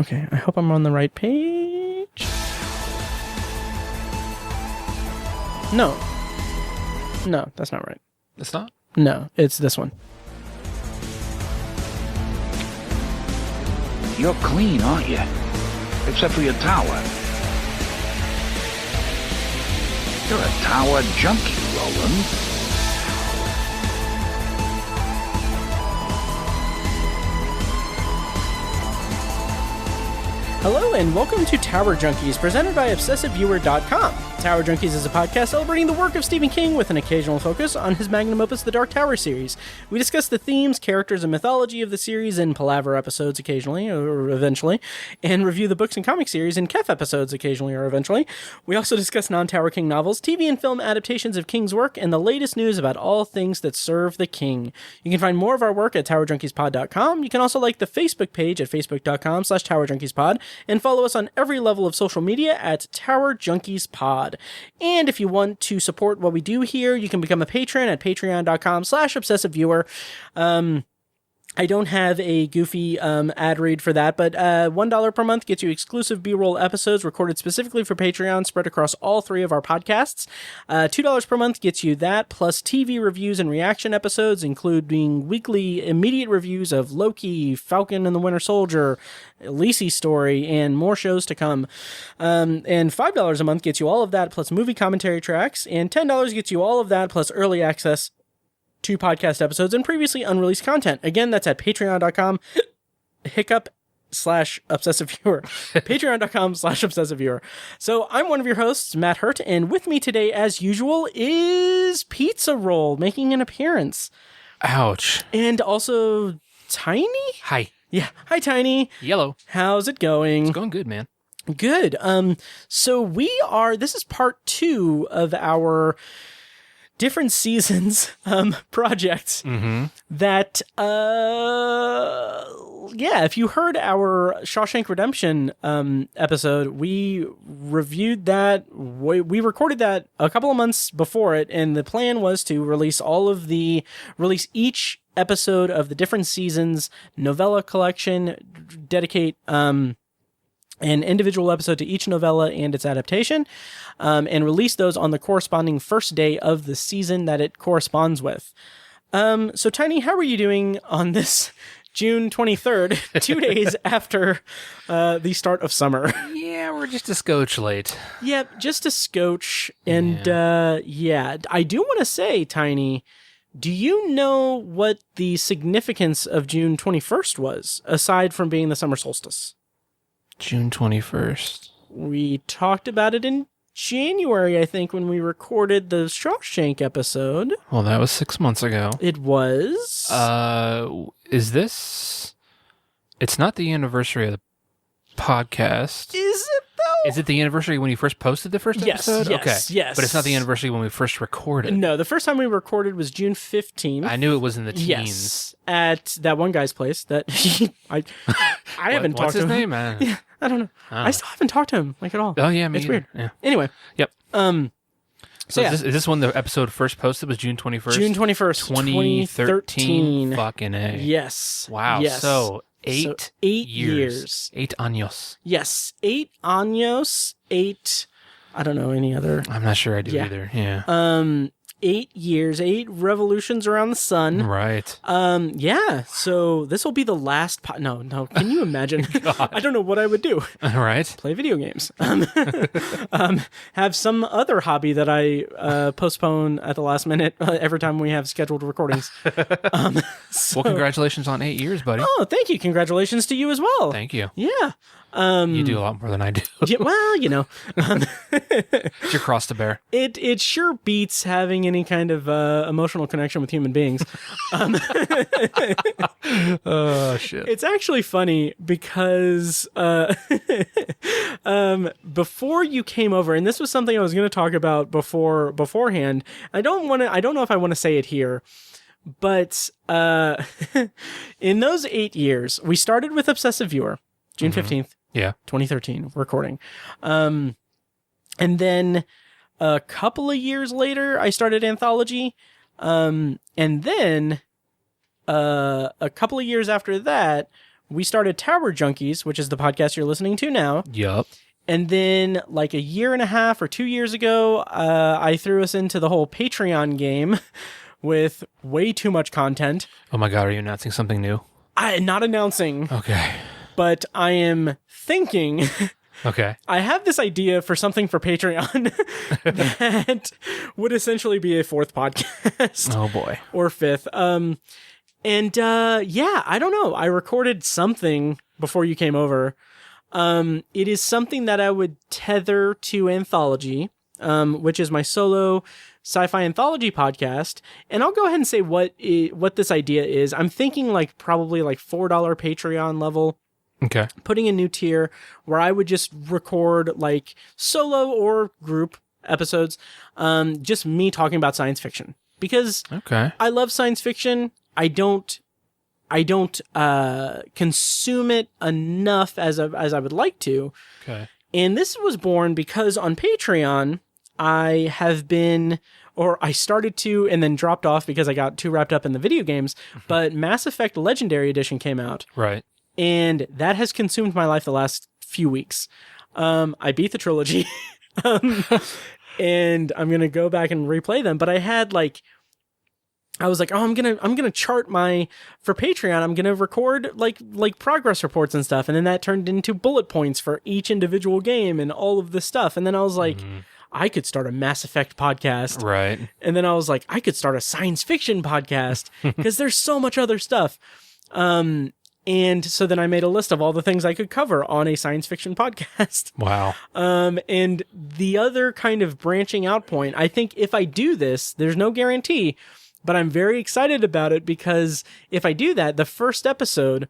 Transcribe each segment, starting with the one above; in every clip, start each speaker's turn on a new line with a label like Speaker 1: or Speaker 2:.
Speaker 1: Okay, I hope I'm on the right page. No. No, that's not right.
Speaker 2: It's not?
Speaker 1: No, it's this one.
Speaker 3: You're clean, aren't you? Except for your tower. You're a tower junkie, Roland.
Speaker 1: Hello and welcome to Tower Junkies, presented by ObsessiveViewer.com. Tower Junkies is a podcast celebrating the work of Stephen King with an occasional focus on his magnum opus, The Dark Tower series. We discuss the themes, characters, and mythology of the series in Palaver episodes occasionally, or eventually, and review the books and comic series in Kef episodes occasionally or eventually. We also discuss non-Tower King novels, TV and film adaptations of King's work, and the latest news about all things that serve the King. You can find more of our work at TowerJunkiesPod.com. You can also like the Facebook page at Facebook.com/TowerJunkiesPod, and follow us on every level of social media at Tower Junkies Pod. And if you want to support what we do here, you can become a patron at patreon.com/obsessiveviewer. I don't have a goofy ad read for that, but $1 per month gets you exclusive B-roll episodes recorded specifically for Patreon, spread across all three of our podcasts. $2 per month gets you that, plus TV reviews and reaction episodes, including weekly immediate reviews of Loki, Falcon and the Winter Soldier, Lacey's Story, and more shows to come. And $5 a month gets you all of that, plus movie commentary tracks, and $10 gets you all of that, plus early access to podcast episodes and previously unreleased content. Again, that's at patreon.com /obsessiveviewer. patreon.com/obsessiveviewer. So I'm one of your hosts, Matt Hurt, and with me today, as usual, is Pizza Roll making an appearance.
Speaker 2: Ouch.
Speaker 1: And also Tiny?
Speaker 2: Hi.
Speaker 1: Yeah. Hi, Tiny.
Speaker 2: Yellow.
Speaker 1: How's it going?
Speaker 2: It's going good, man.
Speaker 1: Good. So this is part 2 of our different seasons projects that if you heard our Shawshank Redemption episode, we reviewed that, we recorded that a couple of months before it, and the plan was to release each episode of the different seasons novella collection, dedicate an individual episode to each novella and its adaptation, and release those on the corresponding first day of the season that it corresponds with. So Tiny, how are you doing on this June 23rd, 2 days after the start of summer?
Speaker 2: Yeah, we're just a scotch late.
Speaker 1: Yep, just a scotch. And I do want to say, Tiny, do you know what the significance of June 21st was, aside from being the summer solstice?
Speaker 2: June 21st.
Speaker 1: We talked about it in January, I think, when we recorded the Shawshank episode.
Speaker 2: Well, that was 6 months ago.
Speaker 1: It was.
Speaker 2: Is this... It's not the anniversary of the podcast.
Speaker 1: Is it, though?
Speaker 2: Is it the anniversary when you first posted the first episode?
Speaker 1: Yes.
Speaker 2: But it's not the anniversary when we first recorded.
Speaker 1: No, the first time we recorded was June 15th.
Speaker 2: I knew it was in the teens.
Speaker 1: Yes, at that one guy's place that I haven't talked to him.
Speaker 2: What's his name?
Speaker 1: Yeah, I don't know. I still haven't talked to him, at all.
Speaker 2: Oh, yeah, me
Speaker 1: It's
Speaker 2: either.
Speaker 1: weird.
Speaker 2: Yeah.
Speaker 1: Anyway.
Speaker 2: Yep.
Speaker 1: So
Speaker 2: is this when the episode first posted was June 21st?
Speaker 1: June 21st, 2013.
Speaker 2: Fucking A.
Speaker 1: Yes.
Speaker 2: Wow.
Speaker 1: Yes.
Speaker 2: So 8
Speaker 1: years.
Speaker 2: 8 años.
Speaker 1: Yes. 8 años. 8. I don't know any other.
Speaker 2: I'm not sure I do either. Yeah.
Speaker 1: 8 years, 8 revolutions around the sun.
Speaker 2: Right.
Speaker 1: So this will be the last no. Can you imagine? I don't know what I would do.
Speaker 2: All right.
Speaker 1: Play video games. Have some other hobby that I postpone at the last minute every time we have scheduled recordings.
Speaker 2: Well, congratulations on 8 years, buddy.
Speaker 1: Oh, thank you. Congratulations to you as well.
Speaker 2: Thank you.
Speaker 1: Yeah.
Speaker 2: You do a lot more than I do.
Speaker 1: Yeah, well,
Speaker 2: It's your cross to bear.
Speaker 1: It sure beats having any kind of emotional connection with human beings.
Speaker 2: Oh, shit.
Speaker 1: It's actually funny because before you came over, and this was something I was going to talk about beforehand. I don't know if I want to say it here, but in those 8 years, we started with Obsessive Viewer, June 15th.
Speaker 2: Yeah.
Speaker 1: 2013 recording. And then a couple of years later, I started Anthology. And then a couple of years after that, we started Tower Junkies, which is the podcast you're listening to now.
Speaker 2: Yup.
Speaker 1: And then like a year and a half or 2 years ago, I threw us into the whole Patreon game with way too much content.
Speaker 2: Oh my God, are you announcing something new?
Speaker 1: I'm not announcing,
Speaker 2: Okay.
Speaker 1: but I am thinking...
Speaker 2: Okay.
Speaker 1: I have this idea for something for Patreon that would essentially be a fourth podcast.
Speaker 2: Oh boy.
Speaker 1: Or fifth. I don't know. I recorded something before you came over. It is something that I would tether to Anthology, which is my solo sci-fi anthology podcast. And I'll go ahead and say what this idea is. I'm thinking like probably like $4 Patreon level.
Speaker 2: Okay.
Speaker 1: Putting a new tier where I would just record like solo or group episodes, just me talking about science fiction, because I love science fiction. I don't consume it enough as I would like to.
Speaker 2: Okay.
Speaker 1: And this was born because on Patreon, I started to and then dropped off because I got too wrapped up in the video games, but Mass Effect Legendary Edition came out.
Speaker 2: Right.
Speaker 1: And that has consumed my life the last few weeks. I beat the trilogy, and I'm gonna go back and replay them. But I was like, oh, I'm gonna chart for Patreon. I'm gonna record like progress reports and stuff, and then that turned into bullet points for each individual game and all of this stuff. And then I was like, I could start a Mass Effect podcast,
Speaker 2: right?
Speaker 1: And then I was like, I could start a science fiction podcast because there's so much other stuff. And so then I made a list of all the things I could cover on a science fiction podcast.
Speaker 2: Wow.
Speaker 1: And the other kind of branching out point, I think if I do this, there's no guarantee, but I'm very excited about it because if I do that, the first episode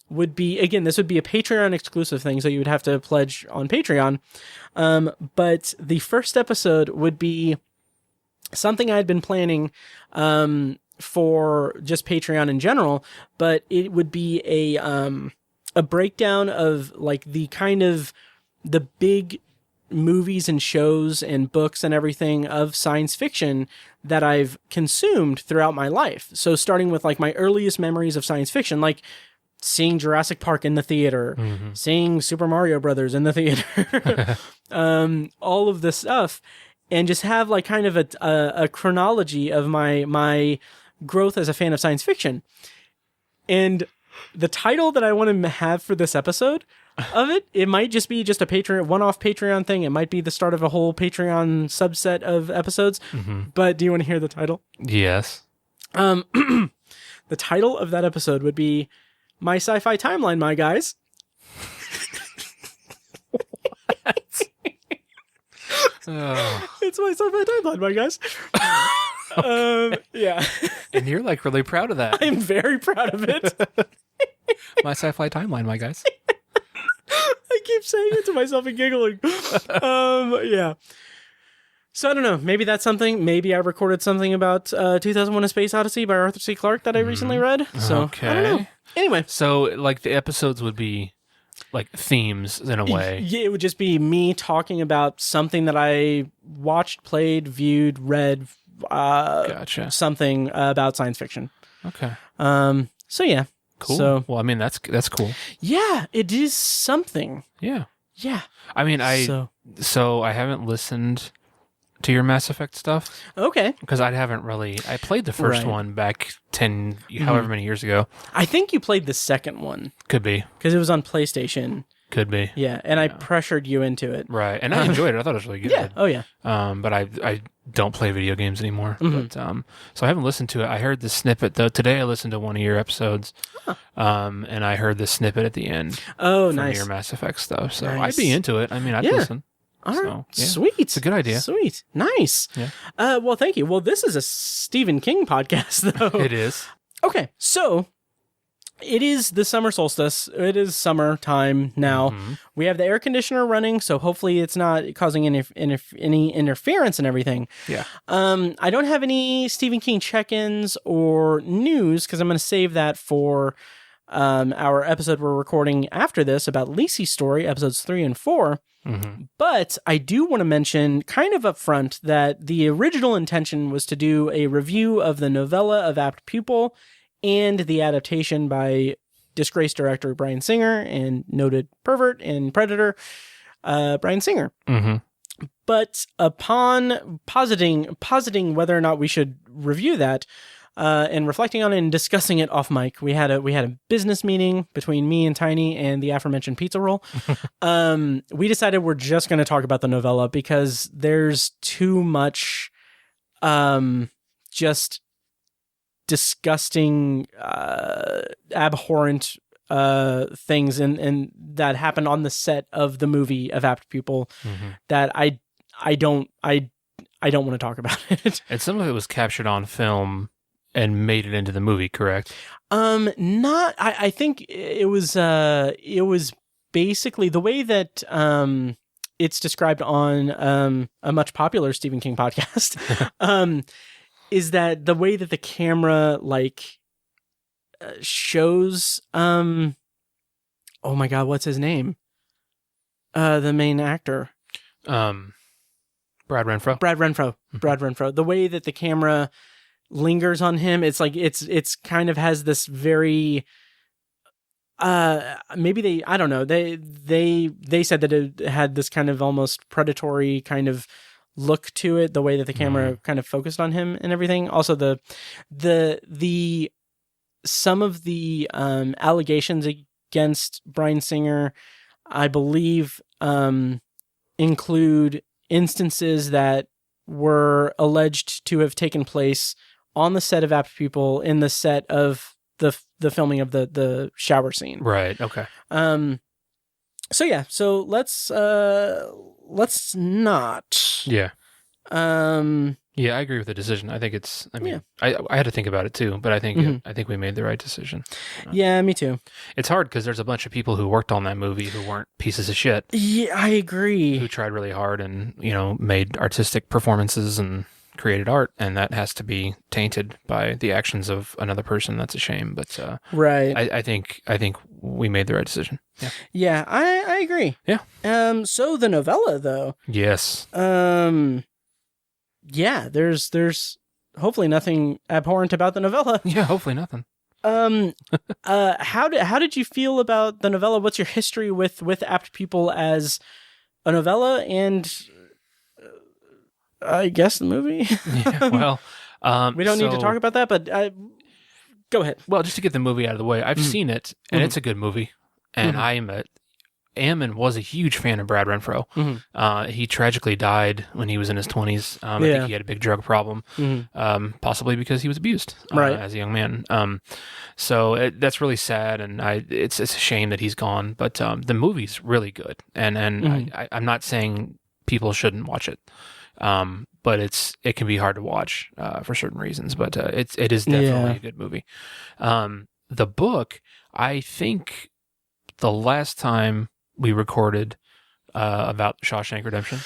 Speaker 1: would be, again, this would be a Patreon exclusive thing, so you would have to pledge on Patreon. But the first episode would be something I had been planning, for just Patreon in general, but it would be a breakdown of like the kind of the big movies and shows and books and everything of science fiction that I've consumed throughout my life. So starting with like my earliest memories of science fiction, like seeing Jurassic Park in the theater, seeing Super Mario Brothers in the theater, all of this stuff, and just have like kind of a chronology of my growth as a fan of science fiction. And the title that I want to have for this episode of it might just be just a Patreon, one-off Patreon thing. It might be the start of a whole Patreon subset of episodes. But do you want to hear the title?
Speaker 2: Yes.
Speaker 1: The title of that episode would be My Sci-Fi Timeline, My Guys. It's my sci-fi timeline, my guys. Yeah.
Speaker 2: And you're like really proud of that.
Speaker 1: I'm very proud of it.
Speaker 2: My sci-fi timeline, my guys.
Speaker 1: I keep saying it to myself and giggling. Yeah. So I don't know. Maybe that's something. Maybe I recorded something about 2001: A Space Odyssey by Arthur C. Clarke that I recently read. So I don't know. Anyway.
Speaker 2: So like the episodes would be like themes in a way.
Speaker 1: Yeah, it would just be me talking about something that I watched, played, viewed, read,
Speaker 2: Gotcha.
Speaker 1: something about science fiction.
Speaker 2: Okay.
Speaker 1: So yeah.
Speaker 2: Cool.
Speaker 1: So,
Speaker 2: well, I mean, that's cool.
Speaker 1: Yeah, it is something.
Speaker 2: Yeah.
Speaker 1: Yeah.
Speaker 2: I mean, so I haven't listened to your Mass Effect stuff.
Speaker 1: Okay.
Speaker 2: Because I played the first one back 10, however many years ago.
Speaker 1: I think you played the second one.
Speaker 2: Could be.
Speaker 1: Because it was on PlayStation.
Speaker 2: Could be.
Speaker 1: Yeah, and I pressured you into it.
Speaker 2: Right, and I enjoyed it. I thought it was really good.
Speaker 1: Yeah, oh yeah.
Speaker 2: But I don't play video games anymore. But so I haven't listened to it. I heard the snippet, though. Today I listened to one of your episodes, and I heard the snippet at the end.
Speaker 1: Oh,
Speaker 2: from
Speaker 1: nice.
Speaker 2: your Mass Effect stuff. So
Speaker 1: Nice.
Speaker 2: I'd be into it. I mean, I'd listen.
Speaker 1: All right.
Speaker 2: So, yeah.
Speaker 1: Sweet.
Speaker 2: It's a good idea.
Speaker 1: Sweet. Nice.
Speaker 2: Yeah.
Speaker 1: Well, thank you. Well, this is a Stephen King podcast, though.
Speaker 2: It is.
Speaker 1: Okay, so it is the summer solstice. It is summertime now. We have the air conditioner running, so hopefully it's not causing any interference and everything.
Speaker 2: Yeah.
Speaker 1: I don't have any Stephen King check-ins or news because I'm going to save that for our episode we're recording after this about Lacey's story, episodes 3 and 4. But I do want to mention kind of up front that the original intention was to do a review of the novella of Apt Pupil and the adaptation by disgraced director Bryan Singer and noted pervert and predator Bryan Singer.
Speaker 2: Mm-hmm.
Speaker 1: But upon positing whether or not we should review that, and reflecting on it and discussing it off mic, we had a business meeting between me and Tiny and the aforementioned pizza roll. We decided we're just going to talk about the novella because there's too much, just disgusting, abhorrent things and that happened on the set of the movie of Apt Pupil that I don't want to talk about it.
Speaker 2: And some of it was captured on film and made it into the movie, correct?
Speaker 1: I think it was basically the way that it's described on a much popular Stephen King podcast. Is that the way that the camera shows oh my god, what's his name? The main actor.
Speaker 2: Brad Renfro.
Speaker 1: Brad Renfro. The way that the camera lingers on him, it's like it's kind of has this very maybe I don't know. They said that it had this kind of almost predatory kind of look to it, the way that the camera kind of focused on him and everything. Also the some of the allegations against Bryan Singer, I believe, include instances that were alleged to have taken place on the set of Apt Pupil, in the set of the filming of the shower scene.
Speaker 2: Right. Okay.
Speaker 1: So yeah. So let's not.
Speaker 2: Yeah. Yeah, I agree with the decision. I think it's. I mean,
Speaker 1: yeah.
Speaker 2: I had to think about it too, but I think I think we made the right decision.
Speaker 1: Yeah, me too.
Speaker 2: It's hard because there's a bunch of people who worked on that movie who weren't pieces of shit.
Speaker 1: Yeah, I agree.
Speaker 2: Who tried really hard and made artistic performances and created art, and that has to be tainted by the actions of another person. That's a shame, but
Speaker 1: right.
Speaker 2: I think we made the right decision. Yeah.
Speaker 1: Yeah, I agree.
Speaker 2: Yeah.
Speaker 1: So the novella though.
Speaker 2: Yes.
Speaker 1: Yeah, there's hopefully nothing abhorrent about the novella.
Speaker 2: Yeah, hopefully nothing.
Speaker 1: How did you feel about the novella? What's your history with Apt Pupil as a novella and I guess the movie?
Speaker 2: Yeah, well,
Speaker 1: we don't need to talk about that, but go ahead.
Speaker 2: Well, just to get the movie out of the way, I've seen it, and it's a good movie, and I am and was a huge fan of Brad Renfro. He tragically died when he was in his 20s. I think he had a big drug problem, possibly because he was abused as a young man. So that's really sad, and it's a shame that he's gone. But the movie's really good, and I'm not saying people shouldn't watch it, but it can be hard to watch for certain reasons. But it is definitely a good movie. The book, I think, the last time we recorded about Shawshank Redemption.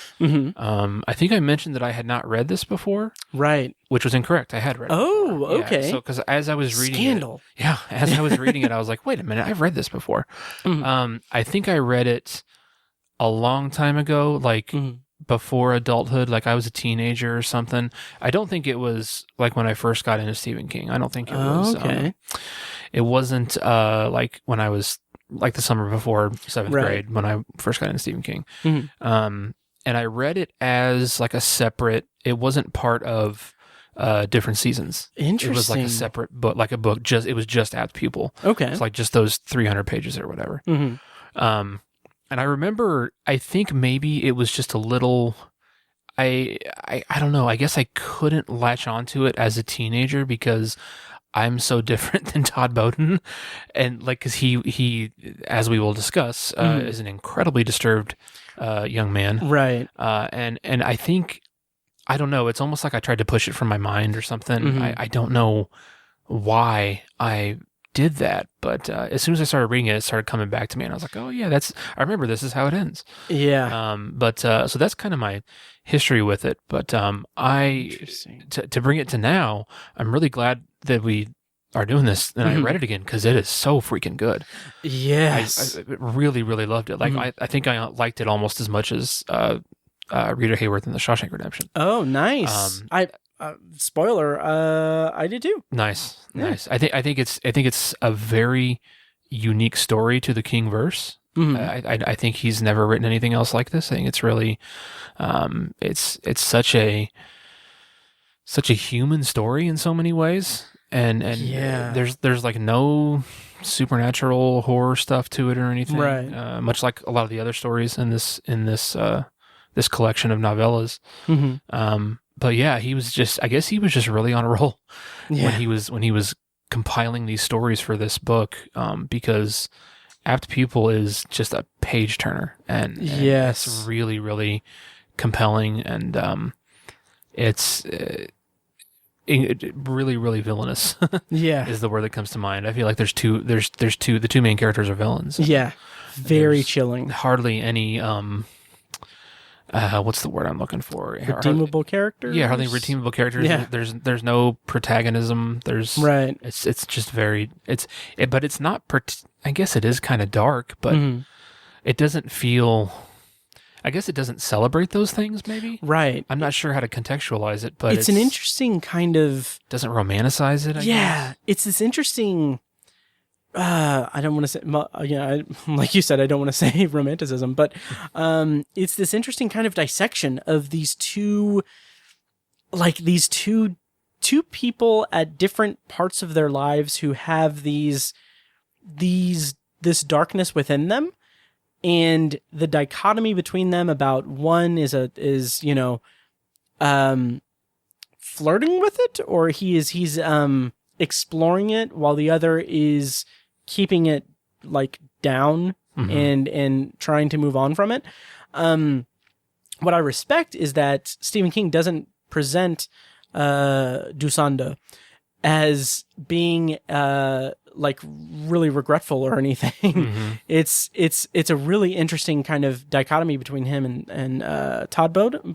Speaker 2: I think I mentioned that I had not read this before.
Speaker 1: Right.
Speaker 2: Which was incorrect. I had read it.
Speaker 1: Oh, okay.
Speaker 2: Yeah, so, because as I was reading
Speaker 1: Scandal.
Speaker 2: as I was reading it, I was like, wait a minute, I've read this before. I think I read it a long time ago, before adulthood, like I was a teenager or something. I don't think it was like when I first got into Stephen King. I don't think it was.
Speaker 1: Okay.
Speaker 2: It wasn't like when I was like the summer before 7th grade when I first got into Stephen King. And I read it as like a separate, it wasn't part of different seasons.
Speaker 1: Interesting.
Speaker 2: It was like a separate book, like a book, it was just Apt Pupil.
Speaker 1: Okay.
Speaker 2: It's like just those 300 pages or whatever. And I remember, I think maybe it was just a little, I don't know, I guess I couldn't latch onto it as a teenager because I'm so different than Todd Bowden, and because he, as we will discuss, is an incredibly disturbed young man,
Speaker 1: right?
Speaker 2: And I think, I don't know, it's almost like I tried to push it from my mind or something. I don't know why I did that, but as soon as I started reading it started coming back to me, and I was like, oh yeah, I remember this is how it ends.
Speaker 1: Yeah.
Speaker 2: But so that's kind of my history with it. But to bring it to now, I'm really glad that we are doing this, and I read it again because it is so freaking good.
Speaker 1: Yes.
Speaker 2: I really, really loved it. Like I think I liked it almost as much as Rita Hayworth in The Shawshank Redemption.
Speaker 1: Oh, nice. Spoiler, I did too.
Speaker 2: Nice. I think it's a very unique story to the King verse. I think he's never written anything else like this. I think it's really, it's such a human story in so many ways, and there's like no supernatural horror stuff to it or anything,
Speaker 1: right?
Speaker 2: Much like a lot of the other stories in this this collection of novellas. But yeah, I guess he was just really on a roll when he was compiling these stories for this book, because Apt Pupil is just a page turner, and it's really, really compelling, and it's really, really villainous. Is the word that comes to mind. I feel like the two main characters are villains.
Speaker 1: Yeah, very chilling.
Speaker 2: Hardly any what's the word I'm looking for?
Speaker 1: Redeemable characters?
Speaker 2: Yeah, hardly redeemable characters.
Speaker 1: Yeah.
Speaker 2: There's no protagonism. Right. It's just very but it's not. I guess it is kind of dark, but it doesn't feel. I guess it doesn't celebrate those things. Maybe.
Speaker 1: Right.
Speaker 2: I'm not sure how to contextualize it, but
Speaker 1: it's an interesting kind of.
Speaker 2: Doesn't romanticize it. I guess.
Speaker 1: It's this interesting. I don't want to say, like you said, I don't want to say romanticism, but it's this interesting kind of dissection of these two people at different parts of their lives who have this darkness within them, and the dichotomy between them about one is flirting with it, or he's exploring it, while the other is keeping it like down and trying to move on from it. What I respect is that Stephen King doesn't present Dusanda as being like really regretful or anything. It's a really interesting kind of dichotomy between him and Todd Bowden.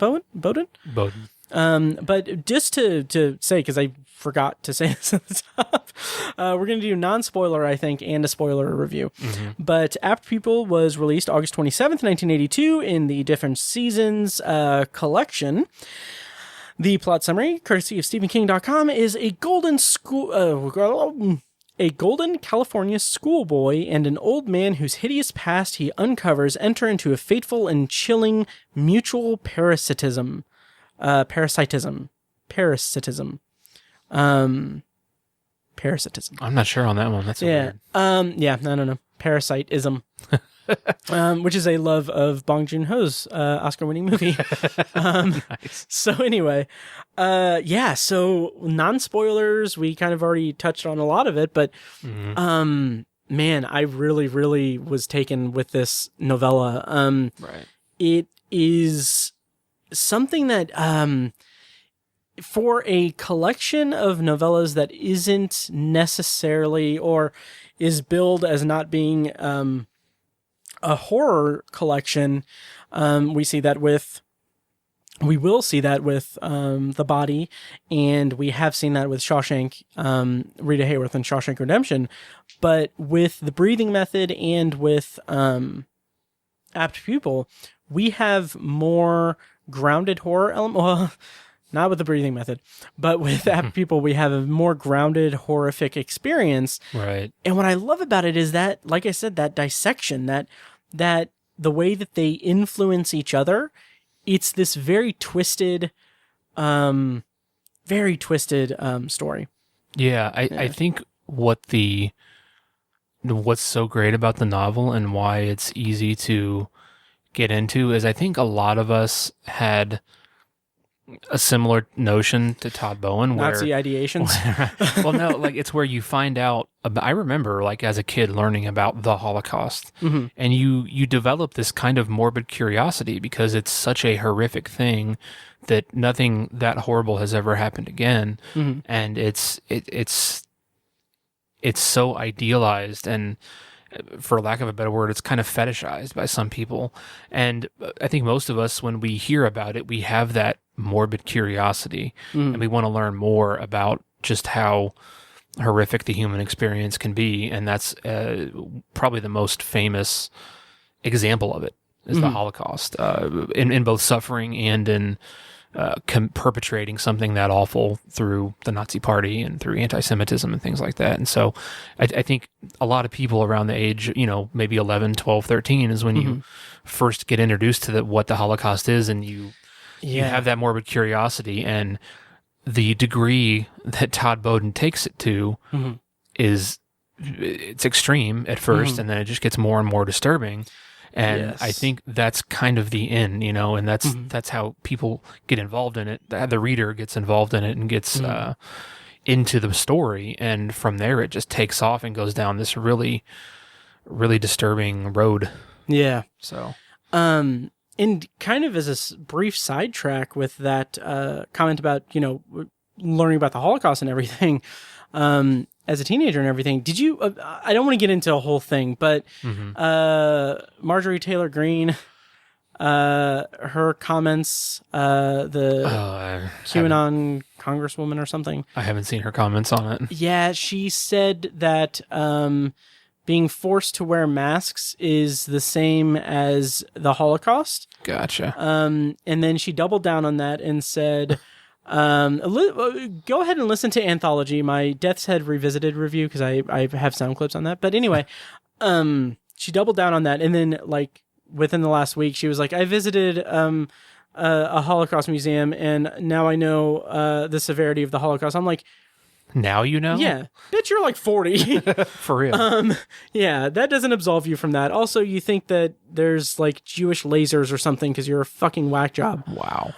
Speaker 1: But just to say, because I forgot to say this at the top, we're going to do non-spoiler, I think, and a spoiler review. But Apt Pupil was released August 27th, 1982 in the Different Seasons collection. The plot summary, courtesy of StephenKing.com, is a golden California schoolboy and an old man whose hideous past he uncovers enter into a fateful and chilling mutual parasitism. Parasitism. I'm
Speaker 2: not sure on that one. That's weird.
Speaker 1: I don't know. Parasitism. Which is a love of Bong Joon-ho's Oscar-winning movie.
Speaker 2: Nice.
Speaker 1: So anyway, so non-spoilers, we kind of already touched on a lot of it, but man, I really, really was taken with this novella.
Speaker 2: Right.
Speaker 1: It is something that for a collection of novellas that isn't necessarily, or is billed as not being a horror collection, we will see that with The Body, and we have seen that with Shawshank, Rita Hayworth and Shawshank Redemption, but with The Breathing Method and with Apt Pupil, we have more grounded horror element. Well, not with The Breathing Method, but with Apt Pupil, we have a more grounded, horrific experience.
Speaker 2: Right.
Speaker 1: And what I love about it is that, like I said, that dissection, that the way that they influence each other, it's this very twisted story.
Speaker 2: Yeah, I think what's so great about the novel and why it's easy to get into is I think a lot of us had a similar notion to Todd Bowen.
Speaker 1: Nazi ideations.
Speaker 2: Well, no, like it's where you find out about, I remember like as a kid learning about the Holocaust, and you develop this kind of morbid curiosity because it's such a horrific thing that nothing that horrible has ever happened again. And it's so idealized, and for lack of a better word, it's kind of fetishized by some people. And I think most of us, when we hear about it, we have that morbid curiosity, and we want to learn more about just how horrific the human experience can be. And that's probably the most famous example of it is the Holocaust, in both suffering and in perpetrating something that awful through the Nazi Party and through anti-Semitism and things like that. And so I think a lot of people around the age, maybe 11, 12, 13 is when you first get introduced to what the Holocaust is, and you have that morbid curiosity, and the degree that Todd Bowden takes it to it's extreme at first, and then it just gets more and more disturbing. And I think that's kind of the end, and that's how people get involved in it. The reader gets involved in it and gets into the story, and from there it just takes off and goes down this really, really disturbing road. Yeah. So,
Speaker 1: and kind of as a brief sidetrack with that comment about learning about the Holocaust and everything. As a teenager and everything, did you? I don't want to get into a whole thing, but Marjorie Taylor Greene, her comments, the QAnon congresswoman or something.
Speaker 2: I haven't seen her comments on it.
Speaker 1: Yeah, she said that being forced to wear masks is the same as the Holocaust.
Speaker 2: Gotcha.
Speaker 1: And then she doubled down on that and said. Go ahead and listen to Anthology, my Death's Head Revisited review, because I have sound clips on that. But anyway, she doubled down on that, and then within the last week, she was like, I visited a Holocaust museum, and now I know the severity of the Holocaust. I'm like,
Speaker 2: now you know?
Speaker 1: Yeah, bitch, you're like 40.
Speaker 2: For real.
Speaker 1: Yeah, that doesn't absolve you from that. Also, you think that there's Jewish lasers or something because you're a fucking whack job.
Speaker 2: Wow.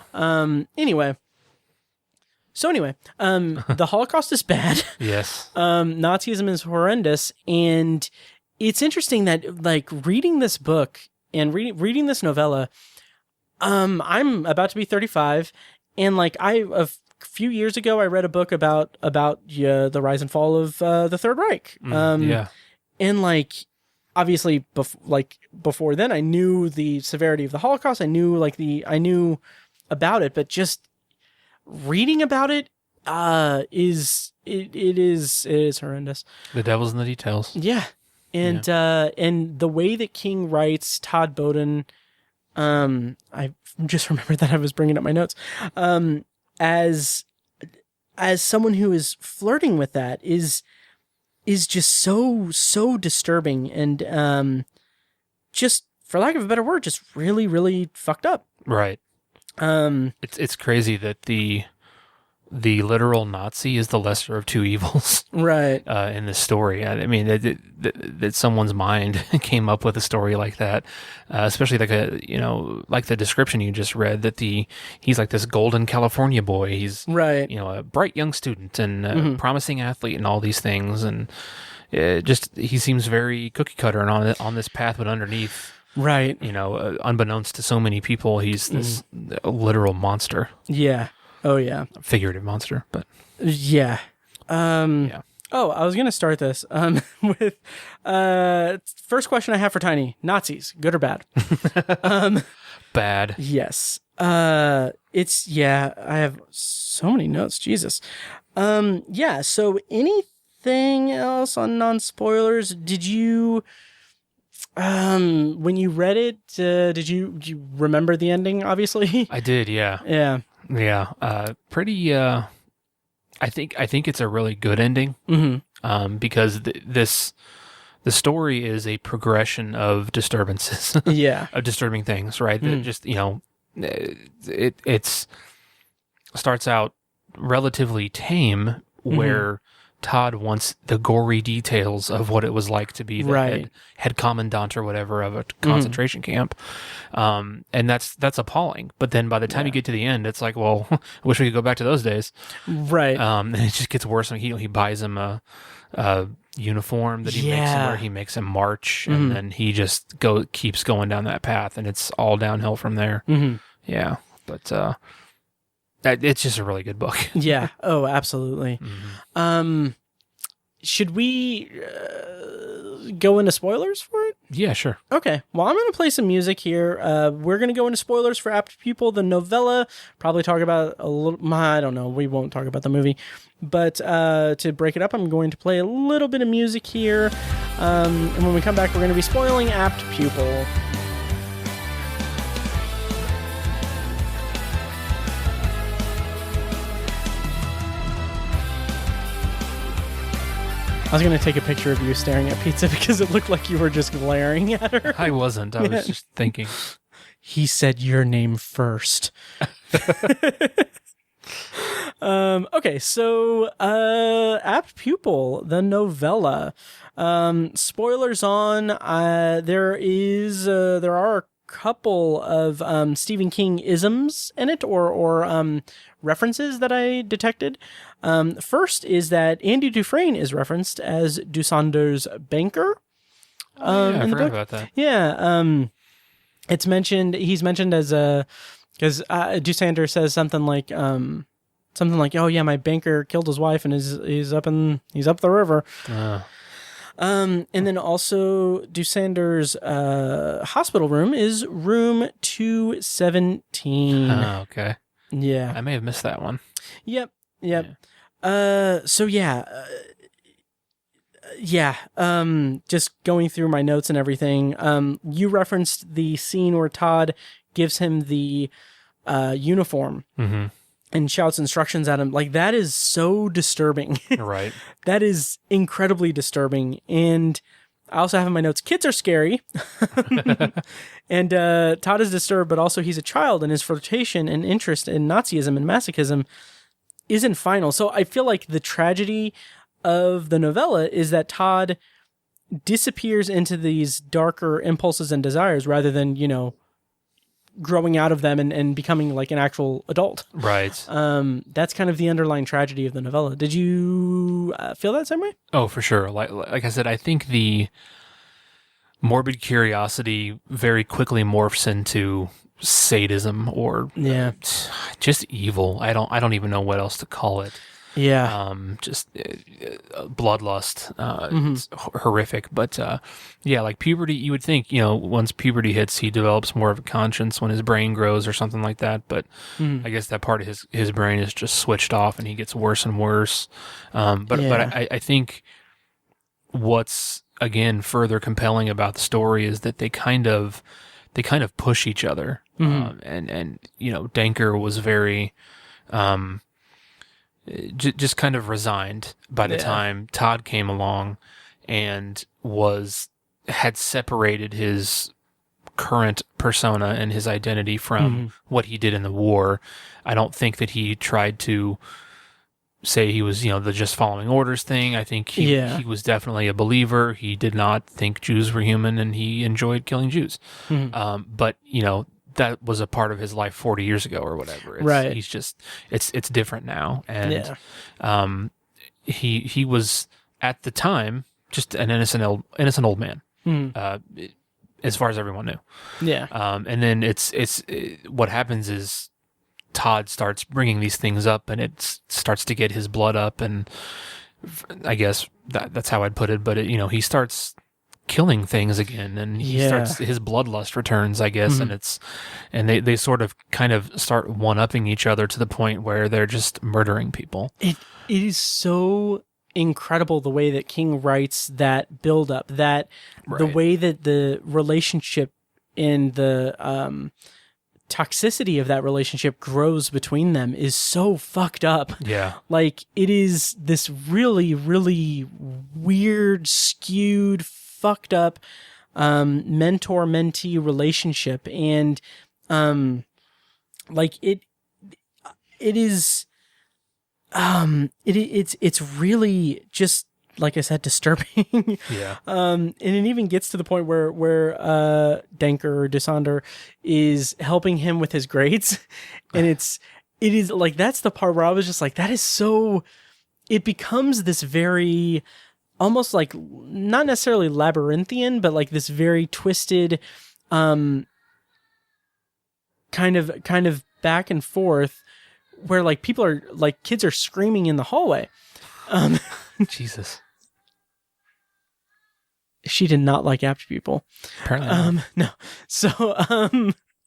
Speaker 1: Anyway. So the Holocaust is bad.
Speaker 2: Yes.
Speaker 1: Nazism is horrendous, and it's interesting that reading this book and reading this novella, I'm about to be 35, and a few years ago I read a book about the rise and fall of the Third Reich.
Speaker 2: Yeah.
Speaker 1: And obviously before then I knew the severity of the Holocaust. I knew about it, but just reading about it is horrendous.
Speaker 2: The devil's in the details.
Speaker 1: Yeah. And the way that King writes, Todd Bowden, I just remembered that I was bringing up my notes, as someone who is flirting with that is just so disturbing, and just, for lack of a better word, just really, really fucked up.
Speaker 2: Right. It's crazy that the literal Nazi is the lesser of two evils,
Speaker 1: right?
Speaker 2: In this story, I mean that someone's mind came up with a story like that, especially like the description you just read, that he's like this golden California boy. He's
Speaker 1: right,
Speaker 2: a bright young student and a promising athlete and all these things, and he seems very cookie cutter and on this path, but underneath.
Speaker 1: Right.
Speaker 2: Unbeknownst to so many people, he's this literal monster.
Speaker 1: Yeah. Oh, yeah.
Speaker 2: Figurative monster, but...
Speaker 1: Yeah. Yeah. Oh, I was going to start this with... first question I have for Tiny. Nazis, good or bad?
Speaker 2: Bad.
Speaker 1: Yes. It's... Yeah, I have so many notes. Jesus. Yeah, so anything else on non-spoilers? Did you... when you read it, did you remember the ending, obviously?
Speaker 2: I did, yeah.
Speaker 1: Yeah.
Speaker 2: Yeah. Pretty, I think it's a really good ending. Because the story is a progression of disturbances.
Speaker 1: Yeah.
Speaker 2: Of disturbing things, right? That just, it's starts out relatively tame, where Todd wants the gory details of what it was like to be the head commandant or whatever of a concentration camp. And that's appalling. But then by the time you get to the end, it's like, well, I wish we could go back to those days.
Speaker 1: Right.
Speaker 2: And it just gets worse. He buys him a uniform that he makes him, where he makes him march, and then he just keeps going down that path, and it's all downhill from there. Yeah. But it's just a really good book.
Speaker 1: Yeah. Oh, absolutely. Should we go into spoilers for it?
Speaker 2: Yeah, sure.
Speaker 1: Okay. Well, I'm going to play some music here. We're going to go into spoilers for Apt Pupil, the novella. Probably talk about a little... I don't know. We won't talk about the movie. But to break it up, I'm going to play a little bit of music here. And when we come back, we're going to be spoiling Apt Pupil. I was going to take a picture of you staring at pizza because it looked like you were just glaring at her.
Speaker 2: I wasn't. I was just thinking.
Speaker 1: He said your name first. Okay, so Apt Pupil, the novella. Spoilers on. There are a couple of Stephen King isms in it, or references that I detected. First is that Andy Dufresne is referenced as Dusander's banker.
Speaker 2: I forgot about that.
Speaker 1: Yeah, it's mentioned. He's mentioned as because Dusander says something like, "Oh yeah, my banker killed his wife and he's up the river." And then also Dusander's hospital room is room 217.
Speaker 2: Oh, okay.
Speaker 1: Yeah,
Speaker 2: I may have missed that one.
Speaker 1: Yep.
Speaker 2: Yeah.
Speaker 1: Just going through my notes and everything. You referenced the scene where Todd gives him the uniform and shouts instructions at him. Like, that is so disturbing.
Speaker 2: Right.
Speaker 1: That is incredibly disturbing. And I also have in my notes, kids are scary. And Todd is disturbed, but also he's a child, and his flirtation and interest in Nazism and masochism isn't final. So I feel like the tragedy of the novella is that Todd disappears into these darker impulses and desires rather than, growing out of them and becoming like an actual adult.
Speaker 2: Right.
Speaker 1: That's kind of the underlying tragedy of the novella. Did you feel that same way?
Speaker 2: Oh, for sure. Like I said, I think the morbid curiosity very quickly morphs into sadism or just evil. I don't even know what else to call it.
Speaker 1: Yeah.
Speaker 2: Just bloodlust. It's horrific. But like puberty, you would think, once puberty hits, he develops more of a conscience when his brain grows or something like that. But I guess that part of his brain is just switched off and he gets worse and worse. But I think what's, again, further compelling about the story is that they kind of push each other. And Denker was very, just kind of resigned by the time Todd came along and had separated his current persona and his identity from what he did in the war. I don't think that he tried to say he was, the just following orders thing. I think he was definitely a believer. He did not think Jews were human and he enjoyed killing Jews. But, that was a part of his life 40 years ago or whatever.
Speaker 1: Right.
Speaker 2: He's just, it's different now. And he was at the time just an innocent old man, as far as everyone knew.
Speaker 1: Yeah.
Speaker 2: And then what happens is Todd starts bringing these things up and it starts to get his blood up. And I guess that's how I'd put it. But he starts killing things again, and his bloodlust returns, I guess, and they sort of kind of start one-upping each other to the point where they're just murdering people.
Speaker 1: It is so incredible the way that King writes that build-up, that the way that the relationship and the toxicity of that relationship grows between them is so fucked up.
Speaker 2: Yeah.
Speaker 1: Like, it is this really, really weird, skewed, fucked up mentor-mentee relationship, and it's really just, like I said, disturbing.
Speaker 2: Yeah.
Speaker 1: And it even gets to the point where Denker or Dusander is helping him with his grades, and it is like, that's the part where I was just like, that is so. It becomes this very, almost like, not necessarily labyrinthian, but like this very twisted, kind of back and forth, where like people are like, kids are screaming in the hallway.
Speaker 2: Jesus.
Speaker 1: She did not like Apt Pupil.
Speaker 2: Apparently not.
Speaker 1: No. So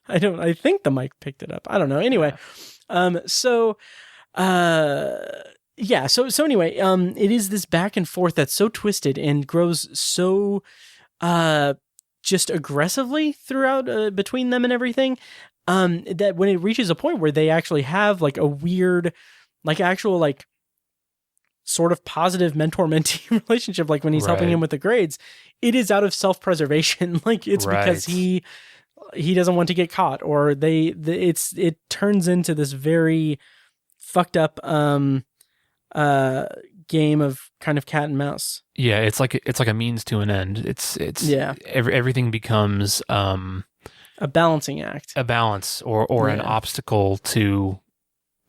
Speaker 1: I think the mic picked it up. I don't know. Anyway. So anyway, it is this back and forth that's so twisted and grows so just aggressively throughout between them and everything, that when it reaches a point where they actually have like a weird, like actual like sort of positive mentor-mentee relationship, like when he's helping him with the grades, it is out of self-preservation. Like it's because he doesn't want to get caught, or it turns into this very fucked up game of kind of cat and mouse.
Speaker 2: Yeah, it's like a means to an end. It's everything becomes
Speaker 1: a balancing act,
Speaker 2: a balance, or an obstacle to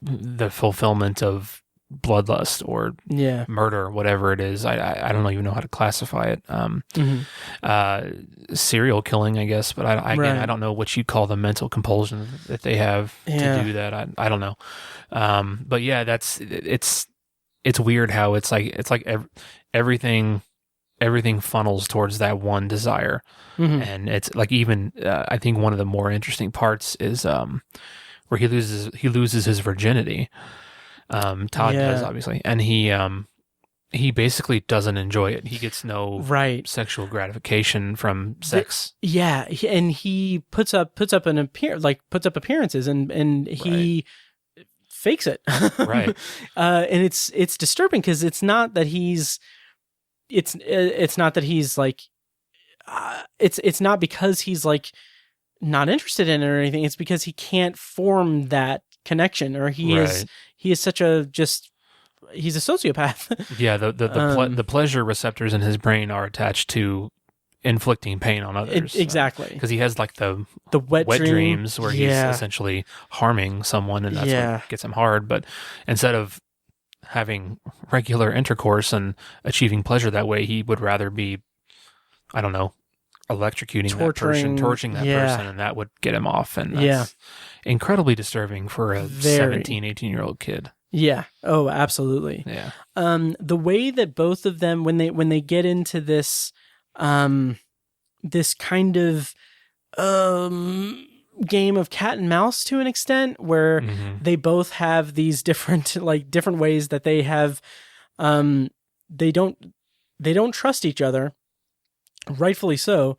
Speaker 2: the fulfillment of bloodlust or murder, whatever it is. I don't even know how to classify it. Serial killing, I guess, but I don't know what you'd call the mental compulsion that they have to do that. I don't know. But yeah, it's weird how it's like everything funnels towards that one desire. And it's like, even I think one of the more interesting parts is where he loses his virginity. Todd does, obviously, and he basically doesn't enjoy it. He gets no sexual gratification from sex.
Speaker 1: And he puts up appearances, and he fakes it. And it's disturbing because it's not that he's like it's not because he's like not interested in it or anything. It's because he can't form that connection, or he is such a he's a sociopath.
Speaker 2: Yeah, the pleasure receptors in his brain are attached to inflicting pain on others.
Speaker 1: Exactly.
Speaker 2: Because he has like the
Speaker 1: wet
Speaker 2: dreams where he's essentially harming someone, and that's what gets him hard. But instead of having regular intercourse and achieving pleasure that way, he would rather be, I don't know, electrocuting torturing that person, and that would get him off. And that's incredibly disturbing for a 17, 18-year-old kid.
Speaker 1: Yeah. Oh, absolutely.
Speaker 2: Yeah.
Speaker 1: The way that both of them, when they get into this, this kind of game of cat and mouse to an extent, where they both have these different ways that they have, they don't trust each other, rightfully so.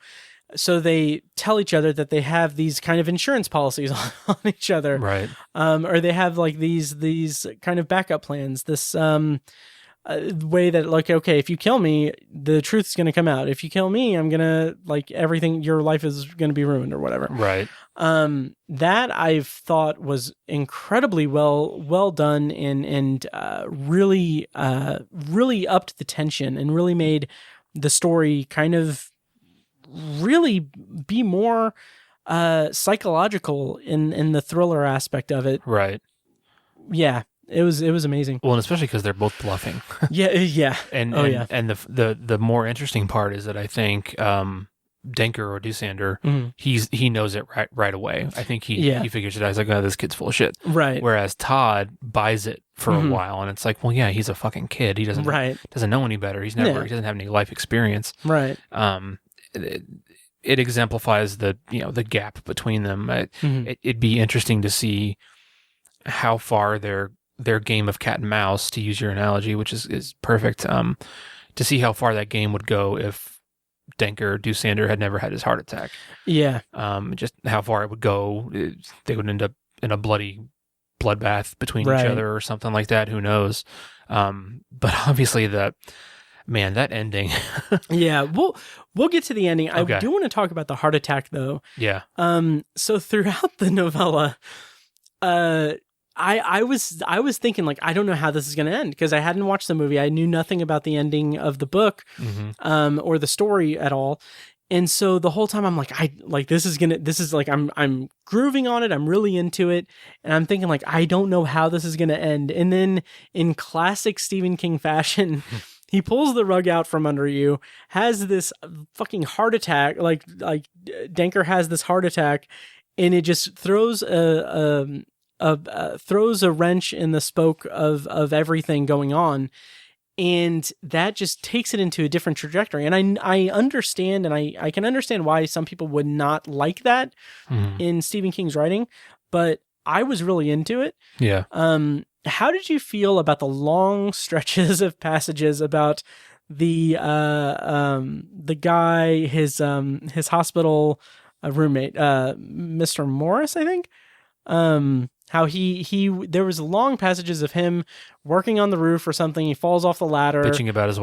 Speaker 1: So they tell each other that they have these kind of insurance policies on each other,
Speaker 2: right?
Speaker 1: Or they have like these kind of backup plans. This way that, like, okay, if you kill me, the truth's going to come out. If you kill me, I'm gonna, like, everything, your life is going to be ruined or whatever.
Speaker 2: Right.
Speaker 1: That I've thought was incredibly well done, and really upped the tension and really made the story kind of really be more psychological in the thriller aspect of it.
Speaker 2: Right.
Speaker 1: Yeah, it was amazing.
Speaker 2: Well, and especially because they're both bluffing.
Speaker 1: Yeah.
Speaker 2: And the more interesting part is that I think Denker or Doosander, he knows it right away. I think he figures it out. He's like, oh, this kid's full of shit. Right. Whereas Todd buys it for a while, and it's like, well, yeah, he's a fucking kid. He doesn't know any better. He doesn't have any life experience.
Speaker 1: Right.
Speaker 2: It exemplifies the gap between them. It'd be interesting to see how far their game of cat and mouse, to use your analogy, which is perfect, to see how far that game would go if Denker Doosander had never had his heart attack. Yeah. Just how far it would go. They would end up in a bloody bloodbath between each other or something like that. Who knows? But obviously that ending. Yeah, we'll get to the ending. Okay. I do want to talk about the heart attack though. Yeah. So throughout the novella, I was thinking, like, I don't know how this is going to end, because I hadn't watched the movie. I knew nothing about the ending of the book, or the story at all. And so the whole time I'm like, I'm grooving on it. I'm really into it. And I'm thinking, like, I don't know how this is going to end. And then in classic Stephen King fashion, he pulls the rug out from under you, has this fucking heart attack, like Denker has this heart attack, and it just throws a wrench in the spoke of everything going on, and that just takes it into a different trajectory. And I understand, and I can understand why some people would not like that in Stephen King's writing, but I was really into it. Yeah. How did you feel about the long stretches of passages about the guy, his hospital roommate, Mr. Morris, I think?
Speaker 1: how there was long passages of him working on the roof or something. He falls off the ladder,
Speaker 2: bitching about his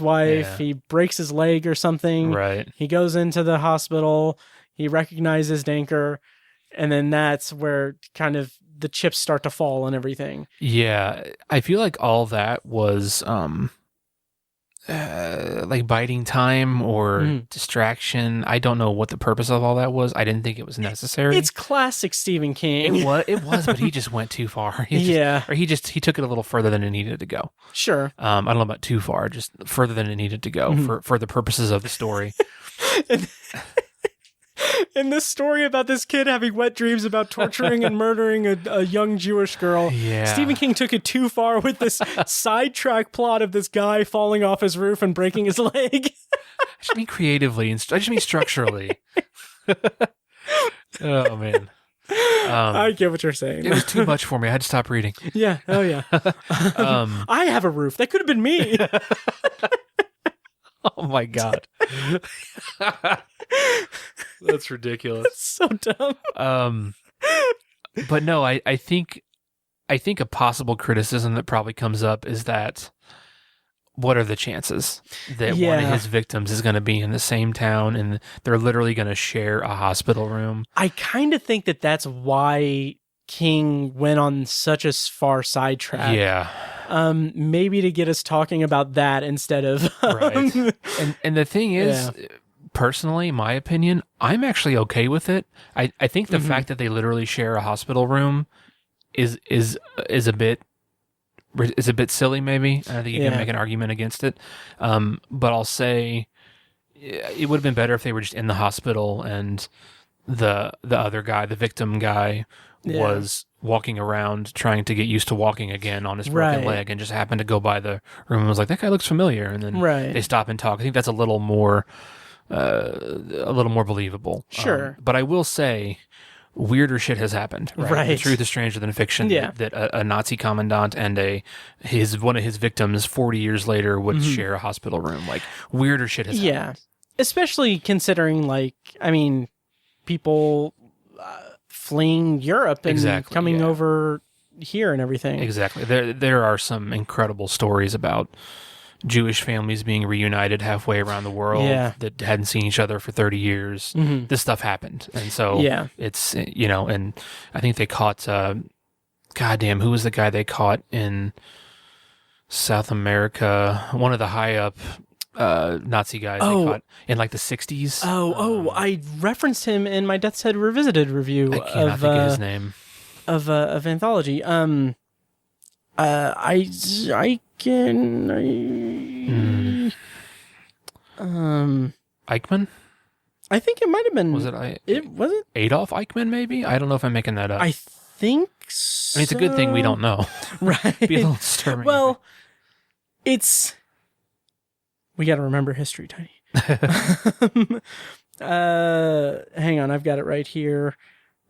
Speaker 2: wife.
Speaker 1: Yeah. He breaks his leg or something.
Speaker 2: Right.
Speaker 1: He goes into the hospital. He recognizes Danker, and then that's where kind of the chips start to fall and everything.
Speaker 2: Yeah, I feel like all that was like biding time or distraction. I don't know what the purpose of all that was. I didn't think it was necessary.
Speaker 1: It's classic Stephen King.
Speaker 2: It was, but he just went too far. He took it a little further than it needed to go.
Speaker 1: Sure.
Speaker 2: I don't know about too far, just further than it needed to go for the purposes of the story.
Speaker 1: In this story about this kid having wet dreams about torturing and murdering a young Jewish girl, Stephen King took it too far with this sidetrack plot of this guy falling off his roof and breaking his leg.
Speaker 2: I just mean creatively, I just mean structurally. Oh, man.
Speaker 1: I get what you're saying.
Speaker 2: It was too much for me. I had to stop reading.
Speaker 1: Yeah. Oh, yeah. I have a roof. That could have been me.
Speaker 2: Oh my God. That's ridiculous.
Speaker 1: That's so dumb.
Speaker 2: But no, I think a possible criticism that probably comes up is that what are the chances that one of his victims is going to be in the same town and they're literally going to share a hospital room?
Speaker 1: I kind of think that that's why King went on such a far sidetrack.
Speaker 2: Yeah.
Speaker 1: Maybe to get us talking about that instead of
Speaker 2: right. And the thing is, personally, my opinion, I'm actually okay with it. I think the fact that they literally share a hospital room is a bit silly. Maybe I think you can make an argument against it. But I'll say it would have been better if they were just in the hospital and the other guy, the victim guy, was walking around trying to get used to walking again on his broken leg and just happened to go by the room and was like, that guy looks familiar. And then they stop and talk. I think that's a little more believable.
Speaker 1: Sure.
Speaker 2: But I will say weirder shit has happened. Right. The truth is stranger than fiction. That a Nazi commandant and one of his victims 40 years later would share a hospital room. Like weirder shit has happened.
Speaker 1: Especially considering people fleeing Europe and coming over here and everything.
Speaker 2: Exactly. There are some incredible stories about Jewish families being reunited halfway around the world that hadn't seen each other for 30 years. This stuff happened. And so it's, and I think they caught, who was the guy they caught in South America? One of the high up Nazi guys they caught in the 60s.
Speaker 1: I referenced him in my Death's Head Revisited review.
Speaker 2: I cannot think of his name.
Speaker 1: Of Anthology.
Speaker 2: Eichmann?
Speaker 1: I think it might have been.
Speaker 2: Was it Adolf Eichmann? Maybe I don't know if I'm making that up.
Speaker 1: I think so.
Speaker 2: I mean, it's a good thing we don't know.
Speaker 1: Right?
Speaker 2: Be a little disturbing.
Speaker 1: Well, we got to remember history, Tiny. Hang on, I've got it right here.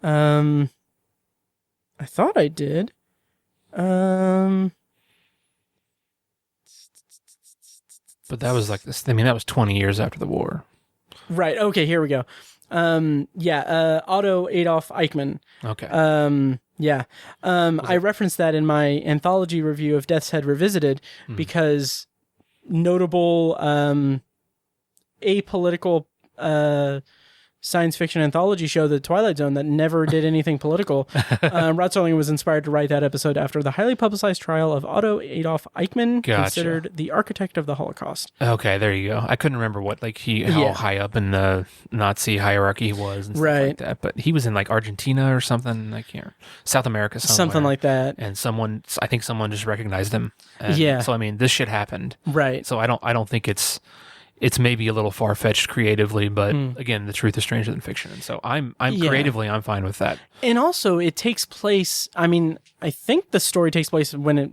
Speaker 1: I thought I did.
Speaker 2: But that was that was 20 years after the war.
Speaker 1: Right. Okay, here we go. Otto Adolf Eichmann.
Speaker 2: Okay.
Speaker 1: I referenced that in my anthology review of Death's Head Revisited because notable apolitical science fiction anthology show, The Twilight Zone, that never did anything political. Rod Serling was inspired to write that episode after the highly publicized trial of Otto Adolf Eichmann, considered the architect of the Holocaust.
Speaker 2: Okay, there you go. I couldn't remember what how high up in the Nazi hierarchy he was and stuff like that. But he was in Argentina or something, South America somewhere.
Speaker 1: Something like that.
Speaker 2: And I think someone just recognized him. And so this shit happened.
Speaker 1: Right.
Speaker 2: So I don't think it's maybe a little far-fetched creatively, but again, the truth is stranger than fiction. And so I'm creatively, I'm fine with that.
Speaker 1: And also it takes place, I think the story takes place when it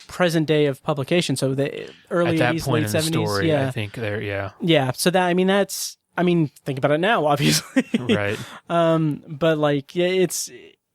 Speaker 1: present day of publication. So the early 80s, late 70s. At that point in the story,
Speaker 2: I think there,
Speaker 1: Yeah. So that, that's, think about it now, obviously.
Speaker 2: Right.
Speaker 1: But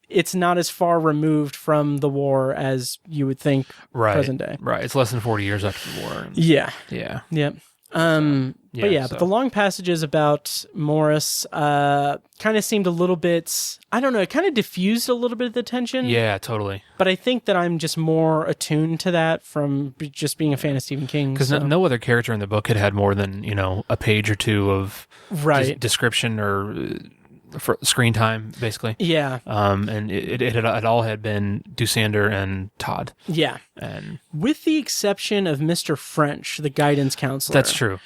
Speaker 1: it's not as far removed from the war as you would think present day.
Speaker 2: Right. It's less than 40 years after the war.
Speaker 1: Yeah.
Speaker 2: Yeah.
Speaker 1: Yep. But the long passages about Morris kind of seemed a little bit, I don't know, it kind of diffused a little bit of the tension.
Speaker 2: Yeah, totally.
Speaker 1: But I think that I'm just more attuned to that from just being a fan of Stephen King.
Speaker 2: Because no other character in the book had more than, a page or two of description or for screen time, basically.
Speaker 1: Yeah.
Speaker 2: And it all had been Dusander and Todd.
Speaker 1: Yeah.
Speaker 2: And
Speaker 1: with the exception of Mr. French, the guidance counselor.
Speaker 2: That's true.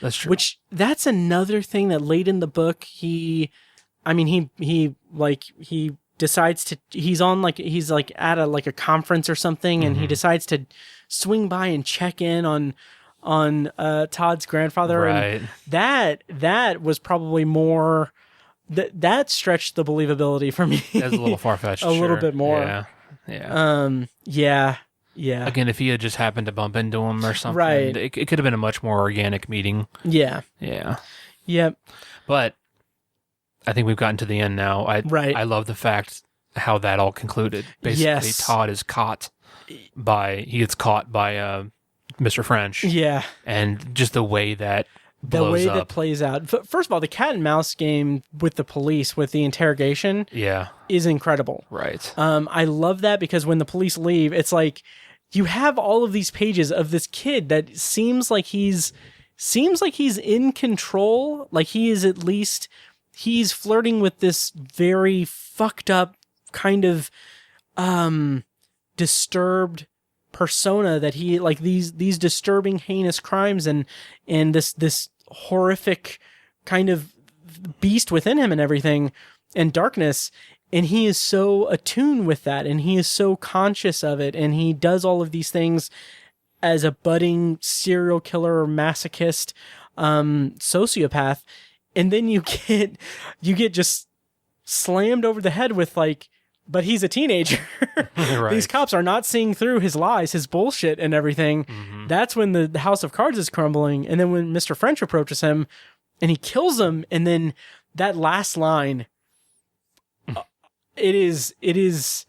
Speaker 1: That's another thing that late in the book, he decides to, he's at a conference or something, and he decides to swing by and check in on Todd's grandfather.
Speaker 2: Right.
Speaker 1: And that was probably more, that stretched the believability for me.
Speaker 2: That's a little far-fetched.
Speaker 1: A little bit more.
Speaker 2: Yeah.
Speaker 1: Yeah.
Speaker 2: Again, if he had just happened to bump into him or something,
Speaker 1: right.
Speaker 2: it could have been a much more organic meeting.
Speaker 1: Yeah.
Speaker 2: Yeah.
Speaker 1: Yep.
Speaker 2: But I think we've gotten to the end now. I love the fact how that all concluded. Basically, Todd is caught by Mr. French.
Speaker 1: Yeah.
Speaker 2: And just the way that that
Speaker 1: plays out. First of all, the cat and mouse game with the police, with the interrogation, is incredible.
Speaker 2: Right.
Speaker 1: I love that because when the police leave, it's like you have all of these pages of this kid that seems like he's in control. Like he's flirting with this very fucked up kind of disturbed persona that he, like these disturbing, heinous crimes and this horrific kind of beast within him and everything, and darkness, and he is so attuned with that, and he is so conscious of it, and he does all of these things as a budding serial killer, masochist, sociopath, and then you get just slammed over the head with but he's a teenager.
Speaker 2: Right.
Speaker 1: These cops are not seeing through his lies, his bullshit and everything. Mm-hmm. That's when the house of cards is crumbling. And then when Mr. French approaches him and he kills him, and then that last line, it is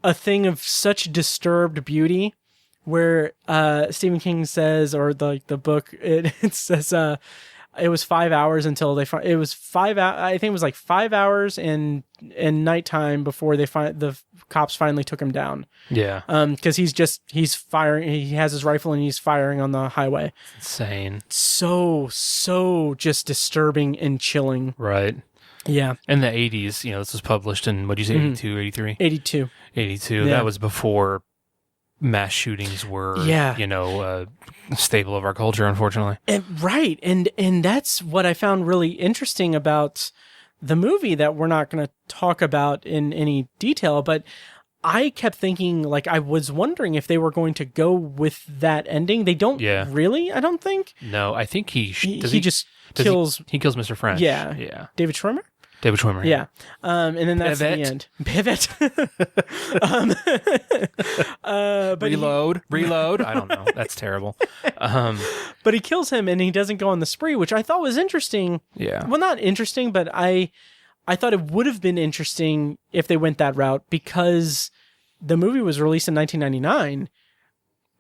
Speaker 1: a thing of such disturbed beauty where Stephen King says, or the book, it says, it was 5 hours until I think it was 5 hours and nighttime before the cops finally took him down.
Speaker 2: Yeah.
Speaker 1: Because he's firing. He has his rifle and he's firing on the highway.
Speaker 2: Insane.
Speaker 1: So just disturbing and chilling.
Speaker 2: Right.
Speaker 1: Yeah.
Speaker 2: In the 80s, this was published in, what'd you say, 82, 83?
Speaker 1: 82.
Speaker 2: 82.
Speaker 1: Yeah.
Speaker 2: That was before mass shootings were, a staple of our culture, unfortunately.
Speaker 1: Right. And that's what I found really interesting about the movie that we're not going to talk about in any detail, but I kept thinking, I was wondering if they were going to go with that ending. They don't really, I don't think.
Speaker 2: No, I think he
Speaker 1: just kills...
Speaker 2: He kills Mr. French.
Speaker 1: Yeah.
Speaker 2: Yeah.
Speaker 1: David Schwimmer?
Speaker 2: David Schwimmer.
Speaker 1: Yeah. And then that's the end. Pivot.
Speaker 2: Reload. I don't know. That's terrible.
Speaker 1: But he kills him and he doesn't go on the spree, which I thought was interesting.
Speaker 2: Yeah.
Speaker 1: Well, not interesting, but I thought it would have been interesting if they went that route because the movie was released in 1999.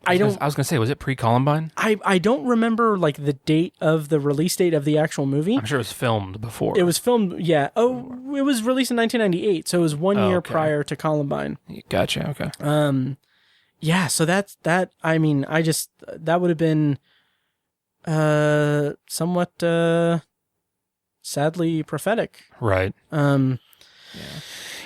Speaker 2: I was going to say, was it pre-Columbine?
Speaker 1: I don't remember the date of the release date of the actual movie.
Speaker 2: I'm sure it was filmed before.
Speaker 1: It was filmed, yeah. Oh, it was released in 1998, so it was 1 year prior to Columbine.
Speaker 2: Gotcha. Okay.
Speaker 1: Yeah. So that. I mean, that would have been, somewhat, sadly prophetic.
Speaker 2: Right.
Speaker 1: Yeah.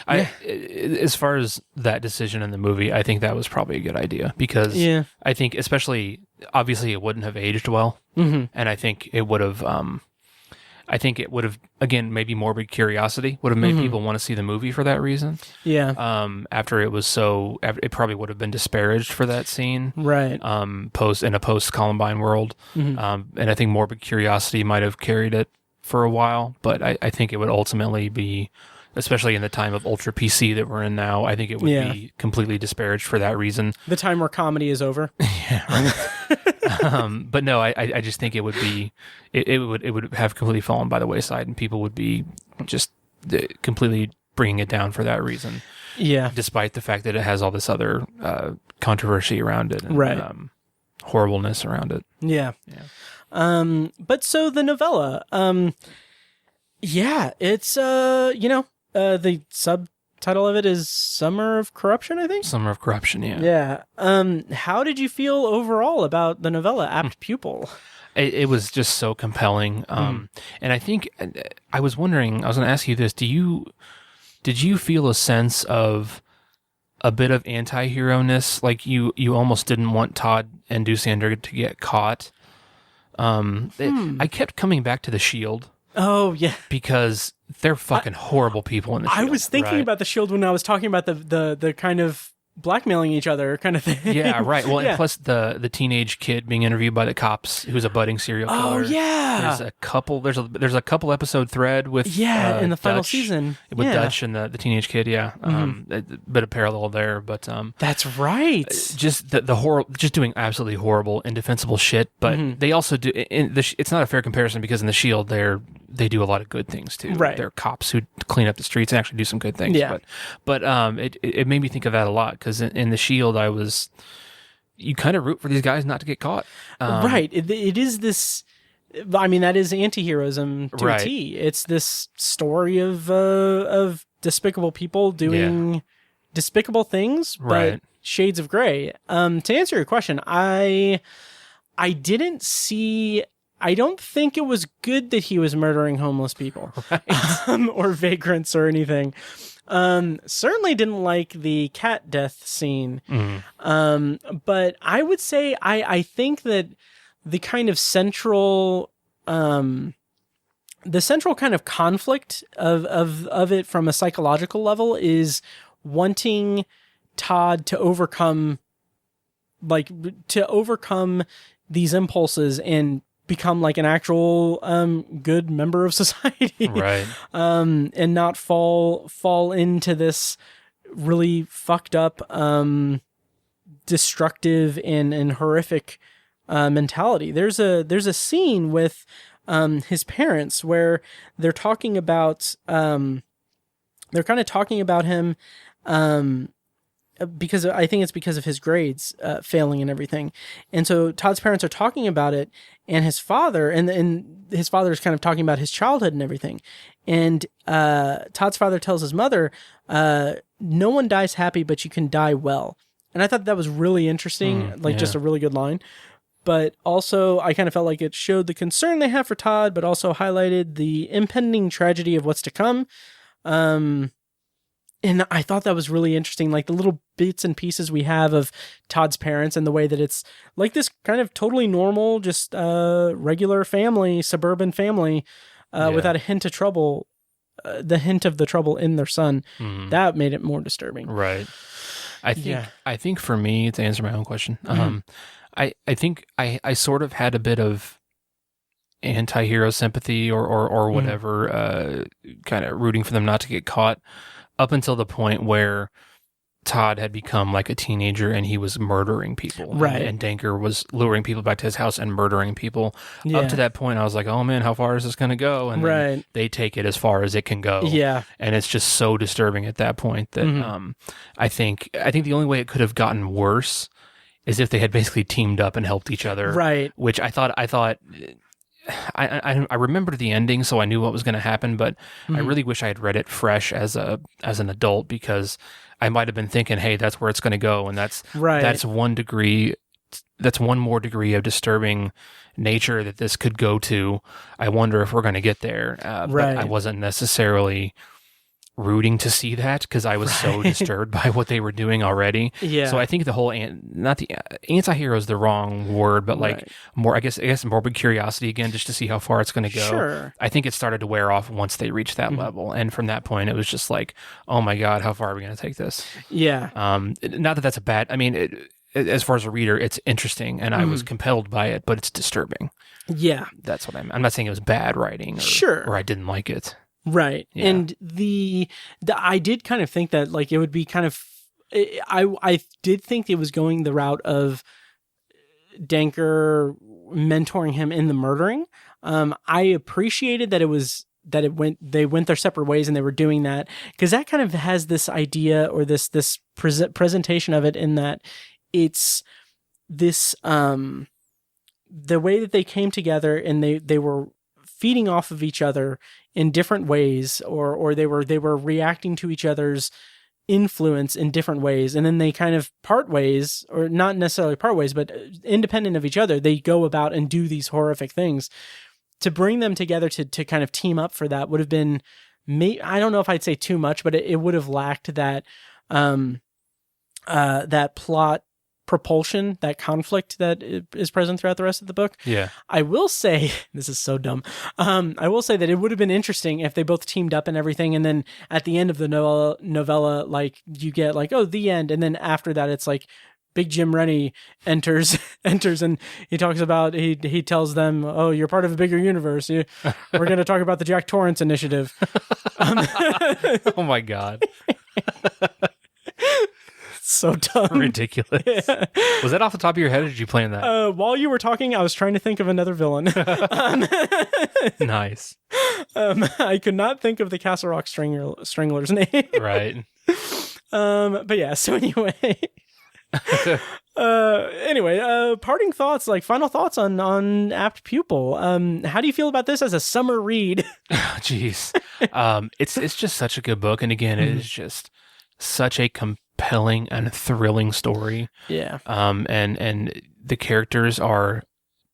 Speaker 2: As far as that decision in the movie, I think that was probably a good idea because I think, especially, obviously, it wouldn't have aged well, and I think it would have. Again, maybe morbid curiosity would have made people want to see the movie for that reason.
Speaker 1: Yeah.
Speaker 2: After it was it probably would have been disparaged for that scene,
Speaker 1: right?
Speaker 2: In a post Columbine world, and I think morbid curiosity might have carried it for a while, but I think it would ultimately be. Especially in the time of ultra PC that we're in now, I think it would be completely disparaged for that reason.
Speaker 1: The time where comedy is over.
Speaker 2: Yeah. Right. But no, I just think it would be, it would have completely fallen by the wayside, and people would be just completely bringing it down for that reason.
Speaker 1: Yeah.
Speaker 2: Despite the fact that it has all this other controversy around it. And,
Speaker 1: right.
Speaker 2: horribleness around it.
Speaker 1: Yeah. But so the novella, it's, the subtitle of it is Summer of Corruption, I think?
Speaker 2: Summer of Corruption, yeah.
Speaker 1: Yeah. How did you feel overall about the novella, Apt Pupil?
Speaker 2: It was just so compelling. And I think, I was wondering, I was going to ask you this, did you feel a sense of a bit of anti-hero-ness? Like you almost didn't want Todd and Doosander to get caught? I kept coming back to the Shield.
Speaker 1: Oh, yeah.
Speaker 2: Because they're fucking horrible people in the Shield.
Speaker 1: I was thinking about the Shield when I was talking about the kind of blackmailing each other kind of thing.
Speaker 2: Yeah, right. Well, and plus the teenage kid being interviewed by the cops who's a budding serial killer.
Speaker 1: Oh, yeah.
Speaker 2: There's a couple episode thread with
Speaker 1: in the final
Speaker 2: Dutch,
Speaker 1: season.
Speaker 2: with Dutch and the teenage kid, a bit of parallel there, but
Speaker 1: that's right.
Speaker 2: Just the horror, just doing absolutely horrible, indefensible shit, but they also do it's not a fair comparison because in the Shield they do a lot of good things too.
Speaker 1: Right.
Speaker 2: They're cops who clean up the streets and actually do some good things.
Speaker 1: Yeah.
Speaker 2: But it made me think of that a lot because in the Shield you kind of root for these guys not to get caught.
Speaker 1: Right. It is this. I mean, that is anti-heroism to a T. It's this story of despicable people doing despicable things, but shades of gray. To answer your question, I didn't see. I don't think it was good that he was murdering homeless people or vagrants or anything. Certainly didn't like the cat death scene. But I would say I think that the kind of central kind of conflict of it from a psychological level is wanting Todd to overcome these impulses and become like an actual good member of society,
Speaker 2: right?
Speaker 1: And not fall into this really fucked up, destructive and horrific mentality. There's a scene with his parents where they're talking about they're kind of talking about him because I think it's because of his grades failing and everything. And so Todd's parents are talking about it, and his father and his father is kind of talking about his childhood and everything. And Todd's father tells his mother, "No one dies happy, but you can die well." And I thought that was really interesting, just a really good line. But also, I kind of felt like it showed the concern they have for Todd, but also highlighted the impending tragedy of what's to come. And I thought that was really interesting, like the little bits and pieces we have of Todd's parents and the way that it's like this kind of totally normal, just regular family, suburban family, without a hint of trouble, the hint of the trouble in their son. That made it more disturbing.
Speaker 2: Right. I think for me, to answer my own question, I think I sort of had a bit of anti-hero sympathy or whatever, kind of rooting for them not to get caught up until the point where Todd had become like a teenager and he was murdering people.
Speaker 1: Right.
Speaker 2: And Danker was luring people back to his house and murdering people.
Speaker 1: Yeah.
Speaker 2: Up to that point, I was like, oh man, how far is this going to go? And then they take it as far as it can go.
Speaker 1: Yeah.
Speaker 2: And it's just so disturbing at that point that I think the only way it could have gotten worse is if they had basically teamed up and helped each other.
Speaker 1: Right.
Speaker 2: Which I thought I remembered the ending, so I knew what was going to happen, but I really wish I had read it fresh as an adult, because I might have been thinking, hey, that's where it's going to go, and that's one more degree of disturbing nature that this could go to. I wonder if we're going to get there. But I wasn't necessarily rooting to see that because I was so disturbed by what they were doing already. Yeah. So I think the whole not the anti-hero is the wrong word, but like more, I guess morbid curiosity again, just to see how far it's going to go. Sure. I think it started to wear off once they reached that level, and from that point, it was just like, oh my god, how far are we going to take this? Yeah. Not that that's a bad. I mean, as far as a reader, it's interesting, and I was compelled by it, but it's disturbing. Yeah. That's what I'm not saying it was bad writing, or I didn't like it. Right. Yeah. And the I did kind of think that like it would be kind of I did think it was going the route of Danker mentoring him in the murdering. I appreciated that they went their separate ways and they were doing that, because that kind of has this idea or this presentation of it in that it's
Speaker 1: this the way that they came together and they were feeding off of each other in different ways, or they were reacting to each other's influence in different ways, and then they kind of part ways, or not necessarily part ways, but independent of each other, they go about and do these horrific things. To bring them together to kind of team up for that would have been, I don't know if I'd say too much, but it would have lacked that that plot propulsion, that conflict that is present throughout the rest of the book.
Speaker 2: Yeah.
Speaker 1: I will say, this is so dumb. I will say that it would have been interesting if they both teamed up and everything, and then at the end of the novella, like you get like, oh, the end, and then after that, it's like Big Jim Rennie enters, and he talks about he tells them, oh, you're part of a bigger universe. We're going to talk about the Jack Torrance initiative.
Speaker 2: Oh my God.
Speaker 1: So dumb.
Speaker 2: Ridiculous. Yeah. Was that off the top of your head, or did you plan that?
Speaker 1: While you were talking, I was trying to think of another villain.
Speaker 2: Nice.
Speaker 1: I could not think of the Castle Rock Strangler's name.
Speaker 2: Right.
Speaker 1: But yeah, so anyway. Parting thoughts, like final thoughts on Apt Pupil. How do you feel about this as a summer read?
Speaker 2: Jeez. It's just such a good book. And again, it is just such a compelling and thrilling story.
Speaker 1: Yeah.
Speaker 2: And the characters are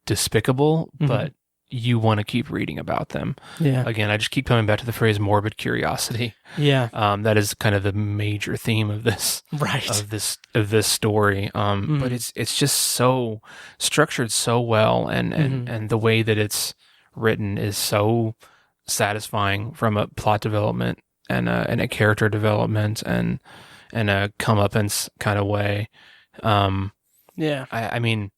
Speaker 2: despicable, but you want to keep reading about them.
Speaker 1: Yeah.
Speaker 2: Again, I just keep coming back to the phrase morbid curiosity.
Speaker 1: Yeah.
Speaker 2: That is kind of the major theme of this.
Speaker 1: Right.
Speaker 2: Of this story. But it's just so structured so well, and the way that it's written is so satisfying from a plot development and a character development and a comeuppance kind of way.
Speaker 1: Yeah.
Speaker 2: I mean,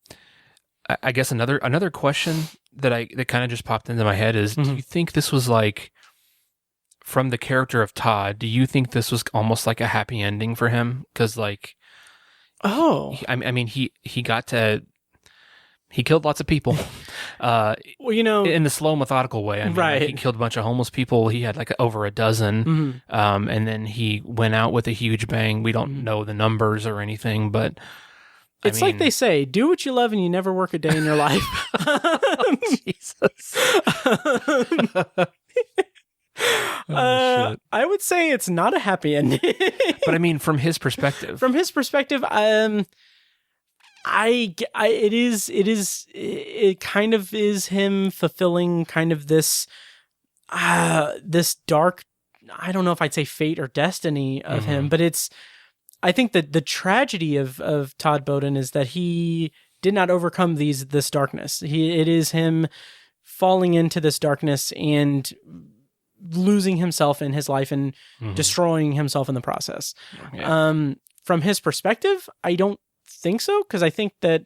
Speaker 2: I guess another question that kind of just popped into my head is, do you think this was like, from the character of Todd, do you think this was almost like a happy ending for him? Because like, I mean, he killed lots of people.
Speaker 1: Well,
Speaker 2: in the slow, methodical way. I mean,
Speaker 1: right.
Speaker 2: He killed a bunch of homeless people. He had like over a dozen. And then he went out with a huge bang. We don't know the numbers or anything, but
Speaker 1: it's like they say, do what you love and you never work a day in your life.
Speaker 2: Jesus.
Speaker 1: Shit. I would say it's not a happy ending.
Speaker 2: But I mean, from his perspective.
Speaker 1: It kind of is him fulfilling kind of this dark, I don't know if I'd say fate or destiny of him, but I think that the tragedy of Todd Bowden is that he did not overcome this darkness. It is him falling into this darkness and losing himself in his life and destroying himself in the process. Yeah. From his perspective, I don't think so, because I think that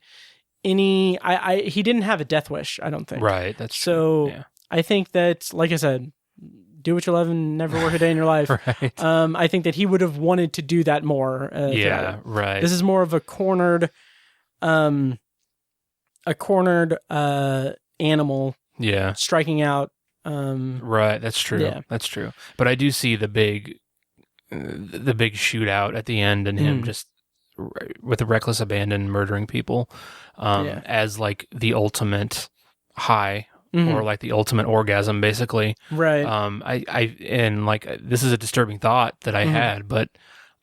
Speaker 1: he didn't have a death wish, I don't think.
Speaker 2: Right, that's true.
Speaker 1: So
Speaker 2: yeah.
Speaker 1: I think that, like I said, do what you love and never work a day in your life.
Speaker 2: Right.
Speaker 1: I think that he would have wanted to do that more.
Speaker 2: Yeah, right.
Speaker 1: This is more of a cornered animal.
Speaker 2: Yeah.
Speaker 1: Striking out.
Speaker 2: Right, that's true.
Speaker 1: Yeah.
Speaker 2: That's true. But I do see the big shootout at the end, and him just with a reckless abandon murdering people as like the ultimate high. Or like the ultimate orgasm, basically.
Speaker 1: Right.
Speaker 2: And like, this is a disturbing thought that I had, but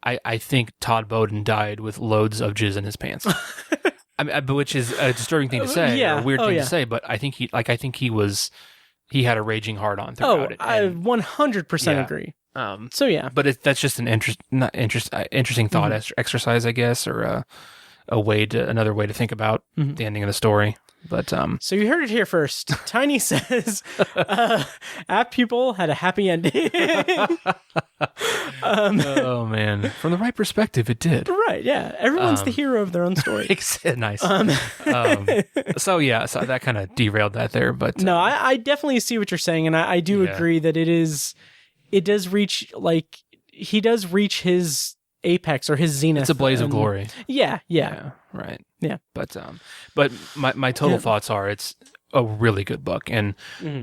Speaker 2: I think Todd Bowden died with loads of jizz in his pants. Which is a disturbing thing to say, or a weird thing to say, but I think he had a raging hard on throughout it.
Speaker 1: I 100% agree. So yeah,
Speaker 2: but that's just an interesting thought exercise, I guess, or another way to think about the ending of the story. But
Speaker 1: so you heard it here first. Tiny says Apt Pupil had a happy ending.
Speaker 2: Oh man, from the right perspective, it did.
Speaker 1: Right? Yeah, everyone's the hero of their own story.
Speaker 2: Nice. So that kind of derailed that there, but
Speaker 1: no, I definitely see what you're saying, and I do agree that it does reach, like, he does reach his apex or his zenith.
Speaker 2: It's a blaze of glory.
Speaker 1: Yeah.
Speaker 2: Right.
Speaker 1: Yeah.
Speaker 2: But my total thoughts are, it's a really good book, and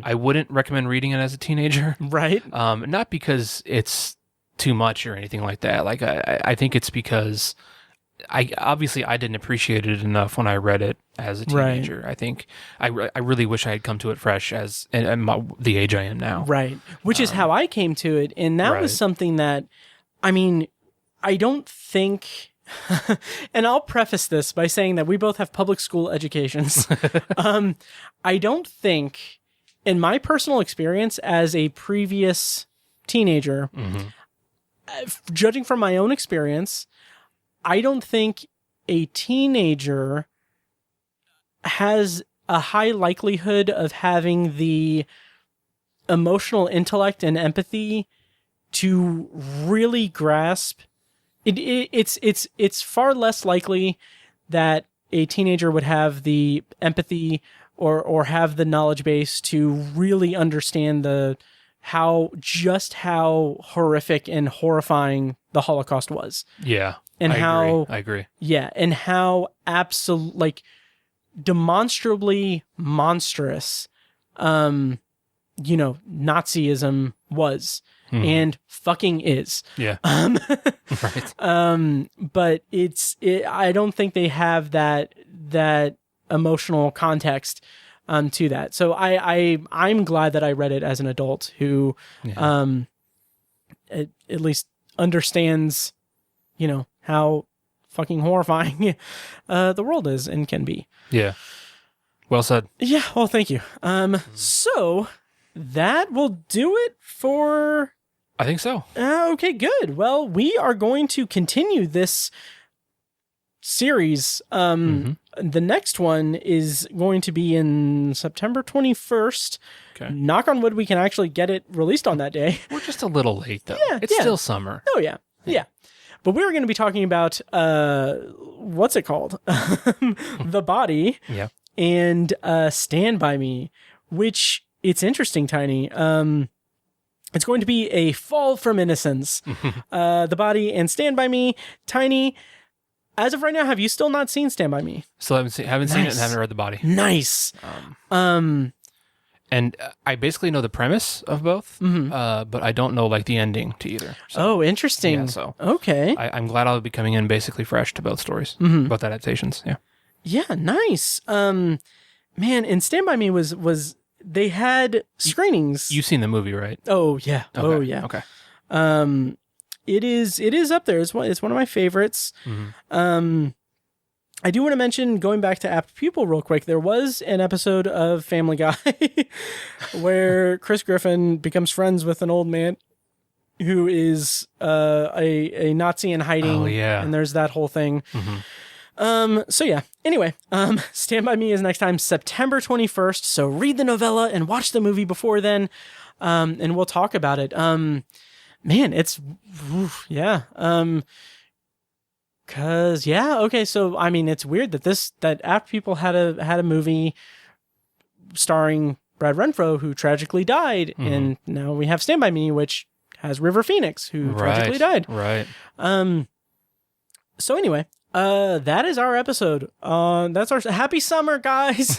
Speaker 2: I wouldn't recommend reading it as a teenager.
Speaker 1: Right.
Speaker 2: Not because it's too much or anything like that. Like I think it's because I didn't appreciate it enough when I read it as a teenager. I think I really wish I had come to it fresh as the age I am now.
Speaker 1: Right. Which is how I came to it. And that was something that, I mean, I don't think, and I'll preface this by saying that we both have public school educations. I don't think, in my personal experience as a previous teenager, judging from my own experience, I don't think a teenager has a high likelihood of having the emotional intellect and empathy to really grasp. It's far less likely that a teenager would have the empathy or have the knowledge base to really understand how horrific and horrifying the Holocaust was.
Speaker 2: Yeah.
Speaker 1: And
Speaker 2: I agree.
Speaker 1: Yeah, and how demonstrably monstrous, Nazism was and fucking is.
Speaker 2: Yeah.
Speaker 1: Right. But I don't think they have that emotional context to that. So I'm glad that I read it as an adult who at least understands, how fucking horrifying the world is and can be.
Speaker 2: Yeah. Well said.
Speaker 1: Yeah, well, thank you. So that will do it for...
Speaker 2: I think so.
Speaker 1: Okay, good. Well, we are going to continue this series. The next one is going to be in September 21st.
Speaker 2: Okay.
Speaker 1: Knock on wood, we can actually get it released on that day.
Speaker 2: We're just a little late, though.
Speaker 1: Yeah,
Speaker 2: it's still summer.
Speaker 1: Oh, yeah. But we're going to be talking about, what's it called? The Body.
Speaker 2: Yeah.
Speaker 1: And Stand By Me, which it's interesting, Tiny. It's going to be a fall from innocence. The Body and Stand By Me. Tiny, as of right now, have you still not seen Stand By Me?
Speaker 2: Still haven't seen it and haven't read The Body.
Speaker 1: Nice.
Speaker 2: And I basically know the premise of both, but I don't know the ending to either.
Speaker 1: So, interesting.
Speaker 2: Yeah, so
Speaker 1: okay.
Speaker 2: I'm glad I'll be coming in basically fresh to both stories, both adaptations. Yeah.
Speaker 1: Yeah, nice. Man, and Stand By Me was they had screenings.
Speaker 2: You've seen the movie, right?
Speaker 1: Oh yeah.
Speaker 2: Okay.
Speaker 1: Oh yeah.
Speaker 2: Okay.
Speaker 1: It is up there. It's one of my favorites. I do want to mention, going back to Apt Pupil real quick, there was an episode of Family Guy where Chris Griffin becomes friends with an old man who is a Nazi in hiding.
Speaker 2: Oh, yeah.
Speaker 1: And there's that whole thing. So yeah, anyway, Stand By Me is next time, September 21st. So read the novella and watch the movie before then. And we'll talk about it. Man, it's, yeah. Cause yeah, okay. So I mean, it's weird that Apt Pupil had a movie starring Brad Renfro, who tragically died, and now we have Stand By Me, which has River Phoenix, who tragically died. Right. So anyway, that is our episode. That's our happy summer, guys.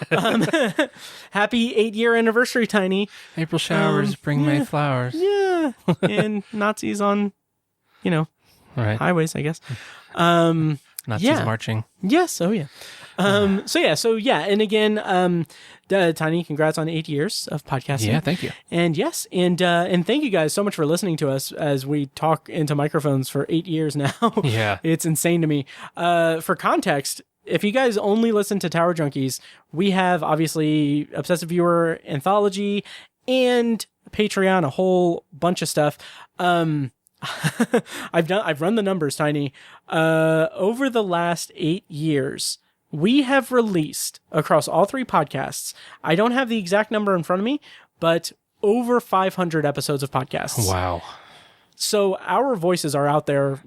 Speaker 1: Happy 8-year anniversary, Tiny.
Speaker 2: April showers bring May flowers.
Speaker 1: Yeah, and Nazis on, highways, I guess.
Speaker 2: Nazis marching.
Speaker 1: Yes. Oh yeah. So yeah. And again, Tiny, congrats on 8 years of podcasting.
Speaker 2: Yeah. Thank you.
Speaker 1: And yes. And thank you guys so much for listening to us as we talk into microphones for 8 years now.
Speaker 2: Yeah.
Speaker 1: It's insane to me. For context, if you guys only listen to Tower Junkies, we have obviously Obsessive Viewer Anthology and Patreon, a whole bunch of stuff. I've run the numbers, Tiny. Over the last 8 years, we have released across all 3 podcasts. I don't have the exact number in front of me, but over 500 episodes of podcasts.
Speaker 2: Wow.
Speaker 1: So our voices are out there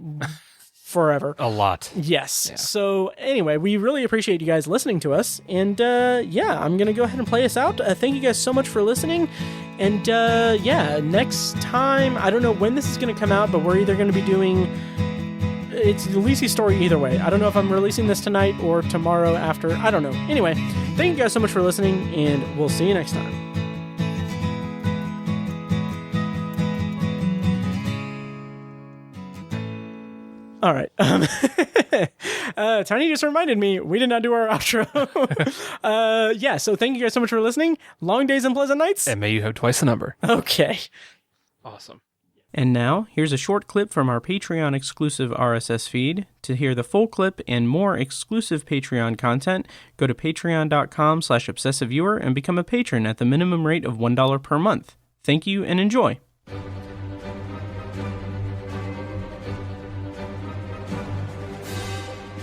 Speaker 1: forever.
Speaker 2: A lot.
Speaker 1: Yes.
Speaker 2: Yeah.
Speaker 1: So anyway, we really appreciate you guys listening to us. And I'm going to go ahead and play us out. Thank you guys so much for listening. And next time, I don't know when this is going to come out, but we're either going to be doing... It's Lisi's story either way. I don't know if I'm releasing this tonight or tomorrow after. I don't know. Anyway, thank you guys so much for listening, and we'll see you next time. All right. Tiny just reminded me we did not do our outro. So thank you guys so much for listening. Long days and pleasant nights.
Speaker 2: And may you have twice the number.
Speaker 1: Okay.
Speaker 2: Awesome.
Speaker 1: And now, here's a short clip from our Patreon exclusive RSS feed. To hear the full clip and more exclusive Patreon content, go to patreon.com/obsessiveviewer and become a patron at the minimum rate of $1 per month. Thank you and enjoy.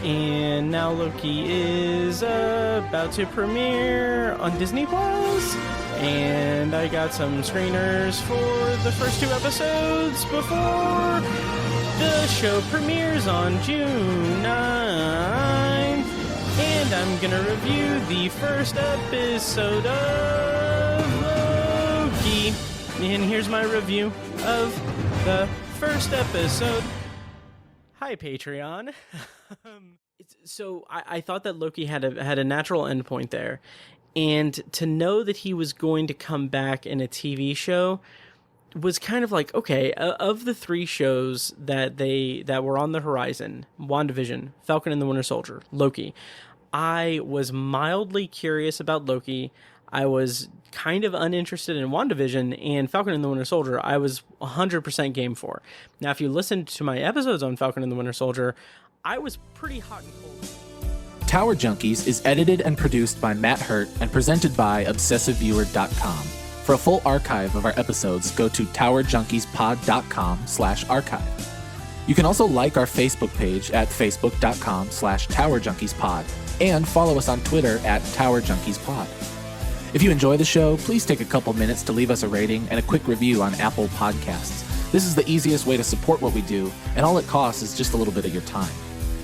Speaker 1: And now Loki is about to premiere on Disney Plus. And I got some screeners for the first 2 episodes before the show premieres on June 9th. And I'm gonna review the first episode of Loki. And here's my review of the first episode. Hi, Patreon. So I thought that Loki had a natural endpoint there. And to know that he was going to come back in a TV show was kind of like, okay, of the 3 shows that were on the horizon, WandaVision, Falcon and the Winter Soldier, Loki, I was mildly curious about Loki. I was kind of uninterested in WandaVision, and Falcon and the Winter Soldier I was 100% game for. Now, if you listened to my episodes on Falcon and the Winter Soldier, I was pretty hot and cold.
Speaker 4: Tower Junkies is edited and produced by Matt Hurt and presented by ObsessiveViewer.com. For a full archive of our episodes, go to TowerJunkiesPod.com/archive. You can also like our Facebook page at Facebook.com/TowerJunkiesPod and follow us on Twitter at TowerJunkiesPod. If you enjoy the show, please take a couple minutes to leave us a rating and a quick review on Apple Podcasts. This is the easiest way to support what we do, and all it costs is just a little bit of your time.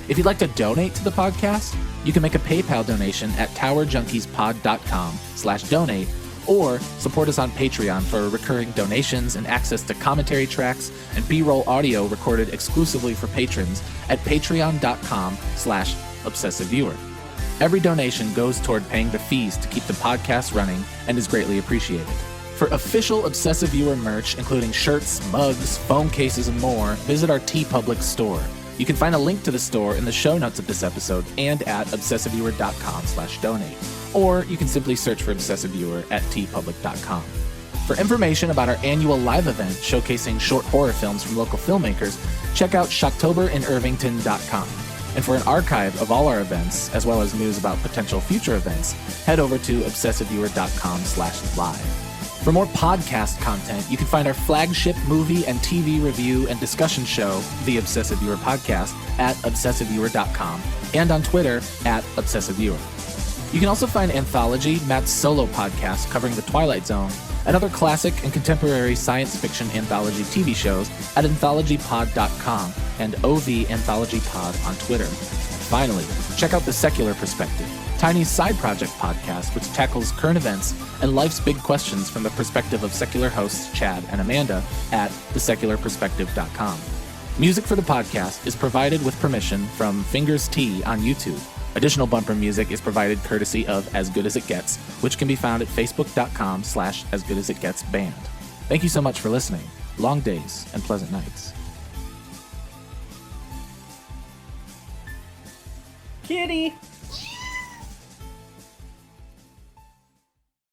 Speaker 4: If you'd like to donate to the podcast, you can make a PayPal donation at TowerJunkiesPod.com/donate or support us on Patreon for recurring donations and access to commentary tracks and B-roll audio recorded exclusively for patrons at Patreon.com/ObsessiveViewer. Every donation goes toward paying the fees to keep the podcast running and is greatly appreciated. For official Obsessive Viewer merch, including shirts, mugs, phone cases, and more, visit our TeePublic store. You can find a link to the store in the show notes of this episode and at obsessiveviewer.com/donate. Or you can simply search for Obsessive Viewer at tpublic.com. For information about our annual live event showcasing short horror films from local filmmakers, check out shocktoberinirvington.com. And for an archive of all our events, as well as news about potential future events, head over to obsessiveviewer.com/live. For more podcast content, you can find our flagship movie and TV review and discussion show, The Obsessive Viewer Podcast, at obsessiveviewer.com and on Twitter at obsessiveviewer. You can also find Anthology, Matt's solo podcast covering The Twilight Zone, and other classic and contemporary science fiction anthology TV shows at anthologypod.com and OVAnthologyPod on Twitter. And finally, check out The Secular Perspective, Tiny's side project podcast, which tackles current events and life's big questions from the perspective of secular hosts Chad and Amanda at thesecularperspective.com. Music for the podcast is provided with permission from Fingers T on YouTube. Additional bumper music is provided courtesy of As Good As It Gets, which can be found at facebook.com/asgoodasitgetsband. Thank you so much for listening. Long days and pleasant nights.
Speaker 1: Kitty!